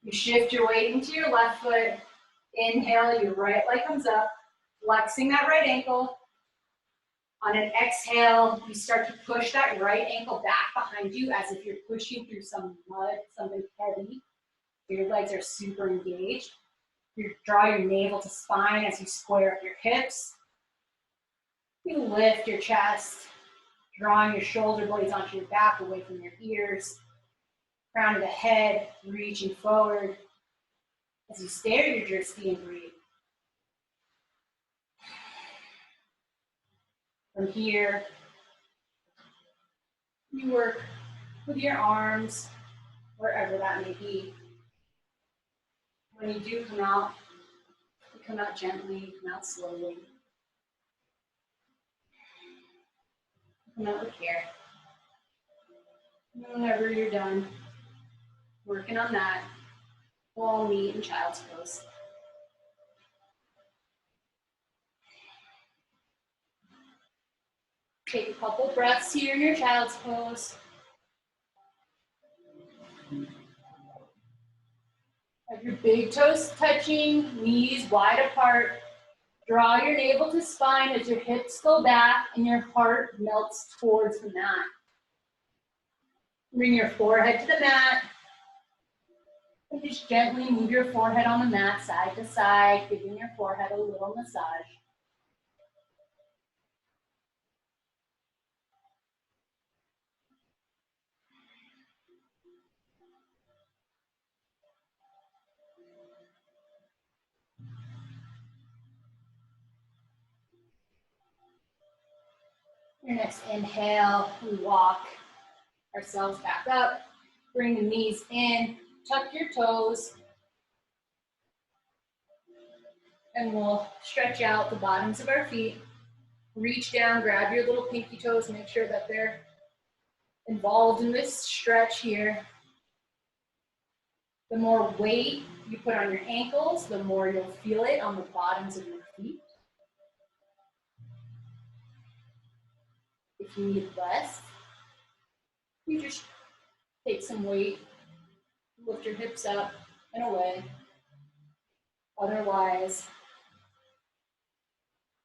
You shift your weight into your left foot. Inhale, your right leg comes up, flexing that right ankle. On an exhale, you start to push that right ankle back behind you as if you're pushing through some mud, something heavy. Your legs are super engaged. You draw your navel to spine as you square up your hips. You lift your chest, drawing your shoulder blades onto your back away from your ears. Crown of the head, reaching forward as you stare your drishti and breathe. From here, you work with your arms, wherever that may be. When you do come out, you come out gently, you come out slowly. Come out with care. And whenever you're done working on that, we'll all meet in child's pose. Take a couple breaths here in your child's pose. Have your big toes touching, knees wide apart. Draw your navel to spine as your hips go back and your heart melts towards the mat. Bring your forehead to the mat. And just gently move your forehead on the mat side to side, giving your forehead a little massage. Your next inhale, we walk ourselves back up. Bring the knees in, tuck your toes, and we'll stretch out the bottoms of our feet. Reach down, grab your little pinky toes, make sure that they're involved in this stretch here. The more weight you put on your ankles, the more you'll feel it on the bottoms of your feet. If you need less, you just take some weight, lift your hips up and away. Otherwise,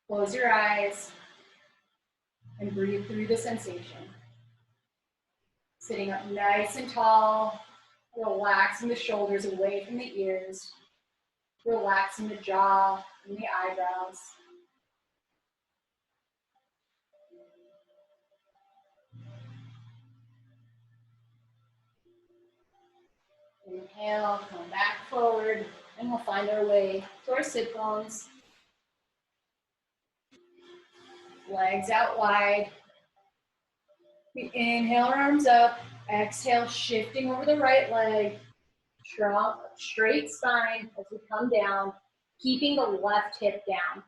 close your eyes and breathe through the sensation. Sitting up nice and tall, relaxing the shoulders away from the ears, relaxing the jaw and the eyebrows. Inhale, come back forward, and we'll find our way to our sit bones. Legs out wide. We inhale, arms up. Exhale, shifting over the right leg. Straight spine as we come down, keeping the left hip down.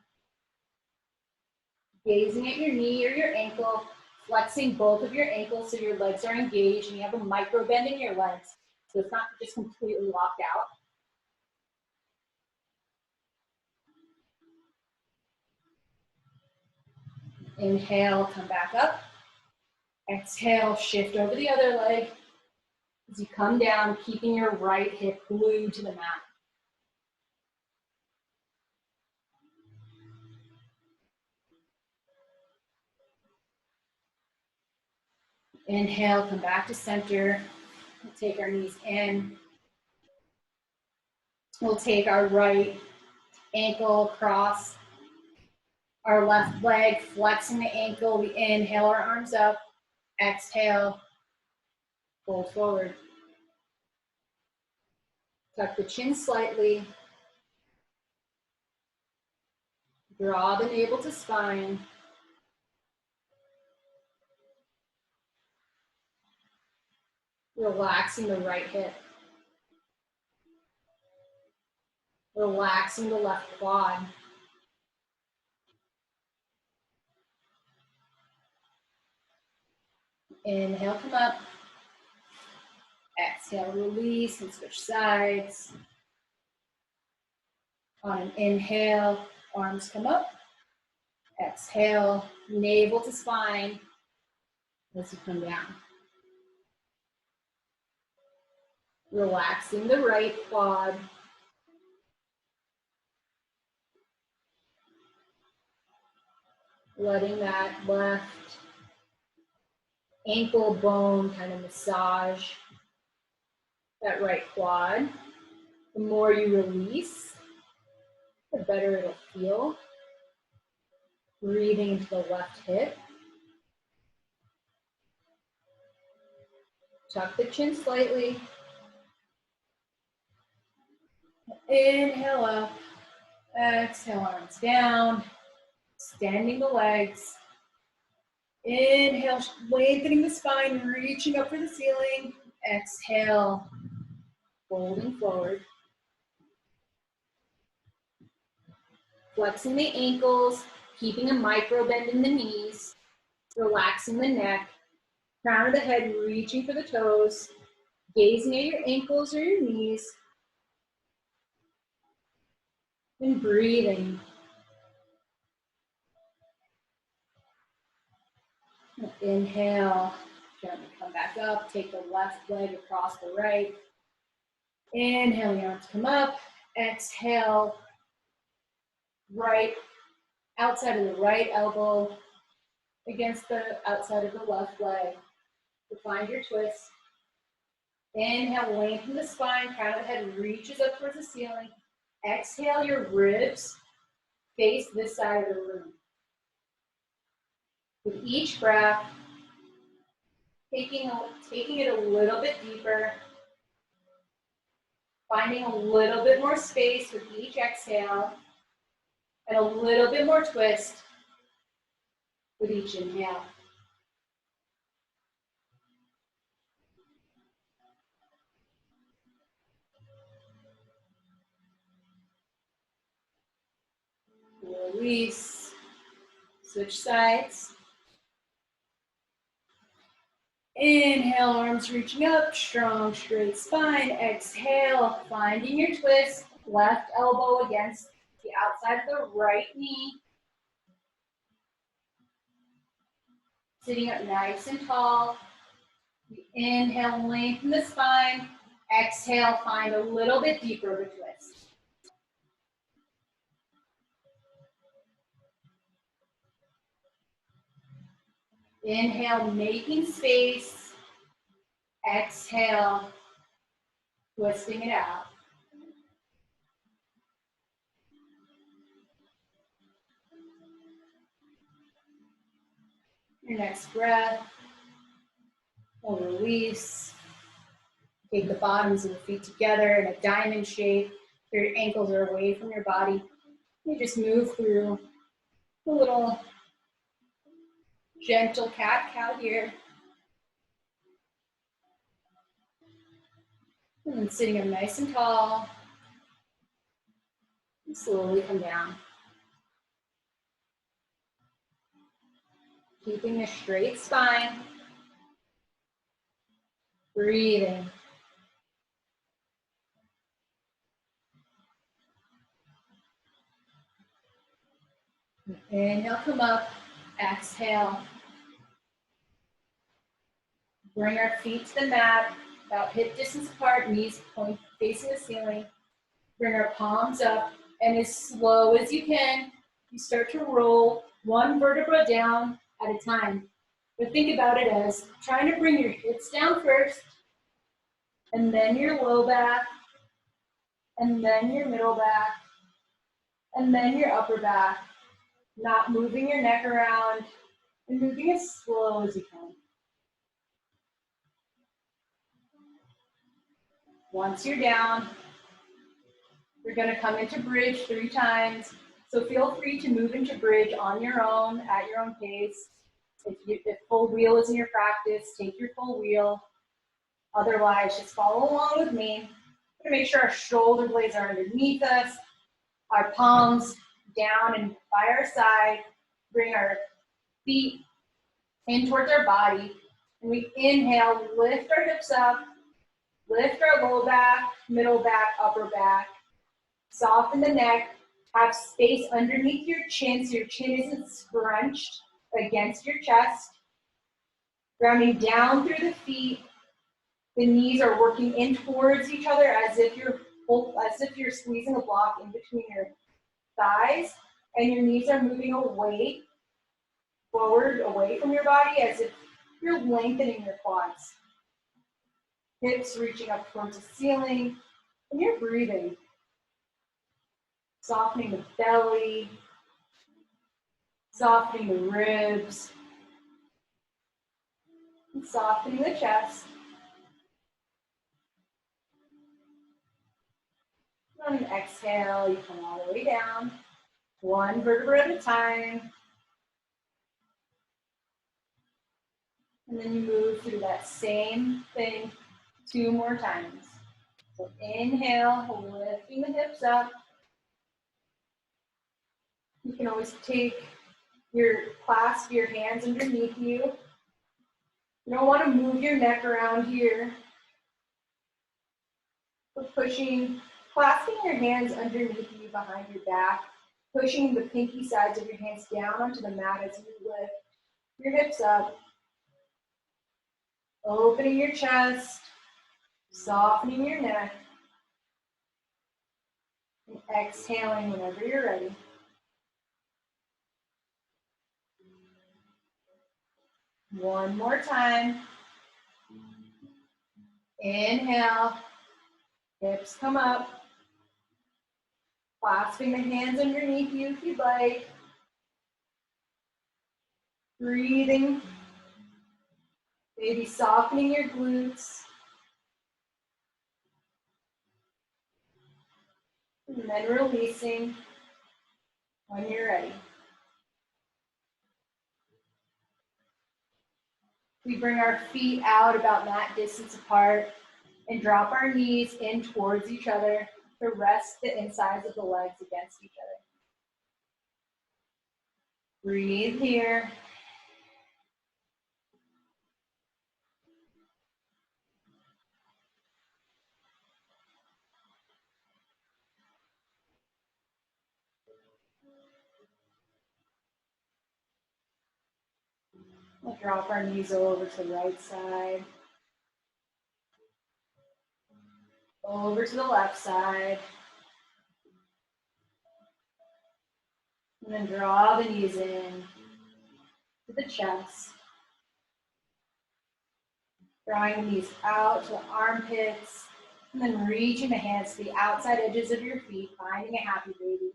Gazing at your knee or your ankle, flexing both of your ankles so your legs are engaged and you have a micro bend in your legs. So it's not just completely locked out. Inhale, come back up. Exhale, shift over the other leg. As you come down, keeping your right hip glued to the mat. Inhale, come back to center. We'll take our knees in. We'll take our right ankle across our left leg, flexing the ankle. We inhale our arms up. Exhale, fold forward. Tuck the chin slightly. Draw the navel to spine. Relaxing the right hip. Relaxing the left quad. Inhale, come up. Exhale, release and switch sides. On an inhale, arms come up. Exhale, navel to spine as you come down. Relaxing the right quad. Letting that left ankle bone kind of massage that right quad. The more you release, the better it'll feel. Breathing into the left hip. Tuck the chin slightly. Inhale up. Exhale, arms down. Extending the legs. Inhale, lengthening the spine, reaching up for the ceiling. Exhale, folding forward. Flexing the ankles, keeping a micro bend in the knees. Relaxing the neck. Crown of the head, reaching for the toes. Gazing at your ankles or your knees. And breathing. Inhale, gently come back up. Take the left leg across the right. Inhale, the arms come up. Exhale, right outside of the right elbow against the outside of the left leg. To find your twist. Inhale, lengthen the spine, crown of the head reaches up towards the ceiling. Exhale, your ribs face this side of the room. With each breath, taking it a little bit deeper, finding a little bit more space with each exhale, and a little bit more twist with each inhale. Release. Switch sides. Inhale, arms reaching up, strong, straight spine. Exhale, finding your twist. Left elbow against the outside of the right knee. Sitting up nice and tall. Inhale, lengthen the spine. Exhale, find a little bit deeper of a twist. Inhale, making space. Exhale, twisting it out. Your next breath, we'll release. Take the bottoms of the feet together in a diamond shape. Your ankles are away from your body. You just move through a little gentle cat-cow here. And then sitting up nice and tall. And slowly come down. Keeping a straight spine. Breathing. Inhale, come up. Exhale. Bring our feet to the mat, about hip distance apart, knees point facing the ceiling. Bring our palms up, and as slow as you can, you start to roll one vertebra down at a time. But think about it as trying to bring your hips down first, and then your low back, and then your middle back, and then your upper back. Not moving your neck around, and moving as slow as you can. Once you're down, we're going to come into bridge 3 times. So feel free to move into bridge on your own, at your own pace. If full wheel is in your practice, take your full wheel. Otherwise, just follow along with me. We're going to make sure our shoulder blades are underneath us, our palms down and by our side. Bring our feet in towards our body. And we inhale, lift our hips up, lift our low back, middle back, upper back. Soften the neck, have space underneath your chin so your chin isn't scrunched against your chest. Grounding down through the feet. The knees are working in towards each other as if you're squeezing a block in between your thighs, and your knees are moving away, forward, away from your body as if you're lengthening your quads. Hips reaching up towards the ceiling, and you're breathing. Softening the belly, softening the ribs, and softening the chest. On an exhale, you come all the way down, one vertebra at a time. And then you move through that same thing 2 more times. So inhale, lifting the hips up. You can always clasp your hands underneath you. You don't want to move your neck around here. But clasping your hands underneath you behind your back, pushing the pinky sides of your hands down onto the mat as you lift your hips up. Opening your chest, softening your neck, and exhaling whenever you're ready. One more time. Inhale, hips come up. Clasping the hands underneath you if you'd like. Breathing. Maybe softening your glutes. And then releasing when you're ready. We bring our feet out about mat distance apart and drop our knees in towards each other to rest the insides of the legs against each other. Breathe here. We'll drop our knees over to the right side, over to the left side, and then draw the knees in to the chest, drawing the knees out to the armpits, and then reaching the hands to the outside edges of your feet, finding a happy baby.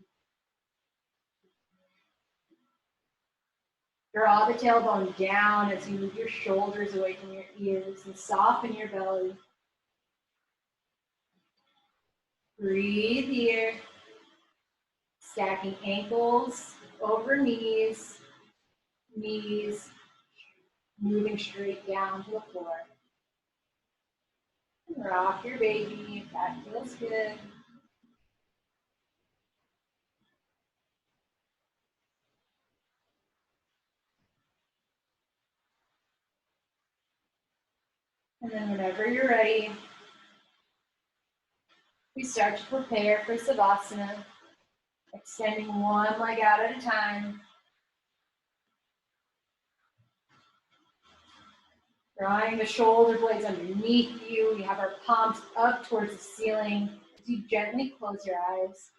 Draw the tailbone down as you move your shoulders away from your ears and soften your belly. Breathe here. Stacking ankles over knees, knees moving straight down to the floor. Rock your baby if that feels good. And then whenever you're ready, we start to prepare for savasana, extending one leg out at a time. Drawing the shoulder blades underneath you. We have our palms up towards the ceiling. As you gently close your eyes,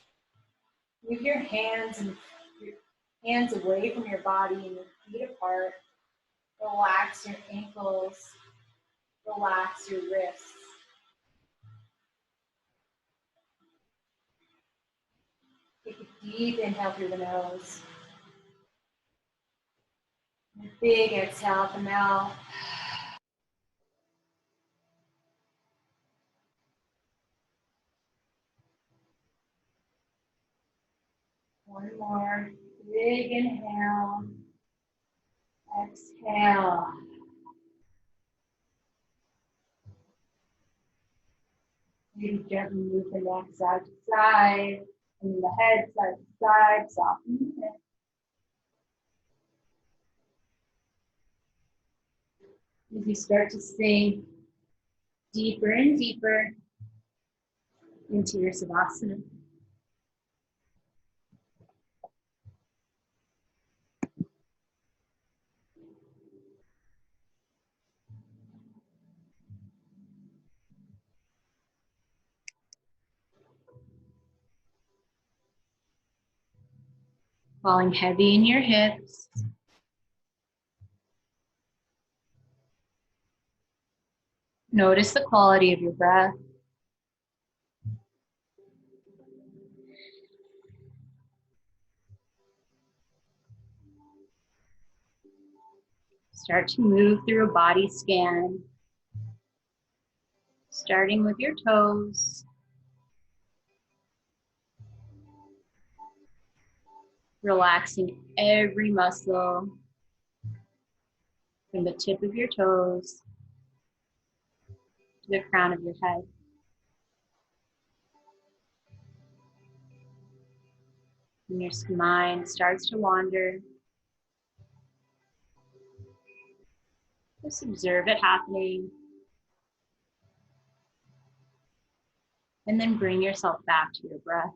move your hands away from your body and your feet apart. Relax your ankles. Relax your wrists. Take a deep inhale through the nose. And a big exhale from the mouth. One more. Big inhale. Exhale. Maybe gently move the neck side to side. And the head side to side. Soften the neck. As you start to sink deeper and deeper into your savasana. Falling heavy in your hips. Notice the quality of your breath. Start to move through a body scan, starting with your toes, relaxing every muscle from the tip of your toes to the crown of your head. When your mind starts to wander, just observe it happening, and then bring yourself back to your breath.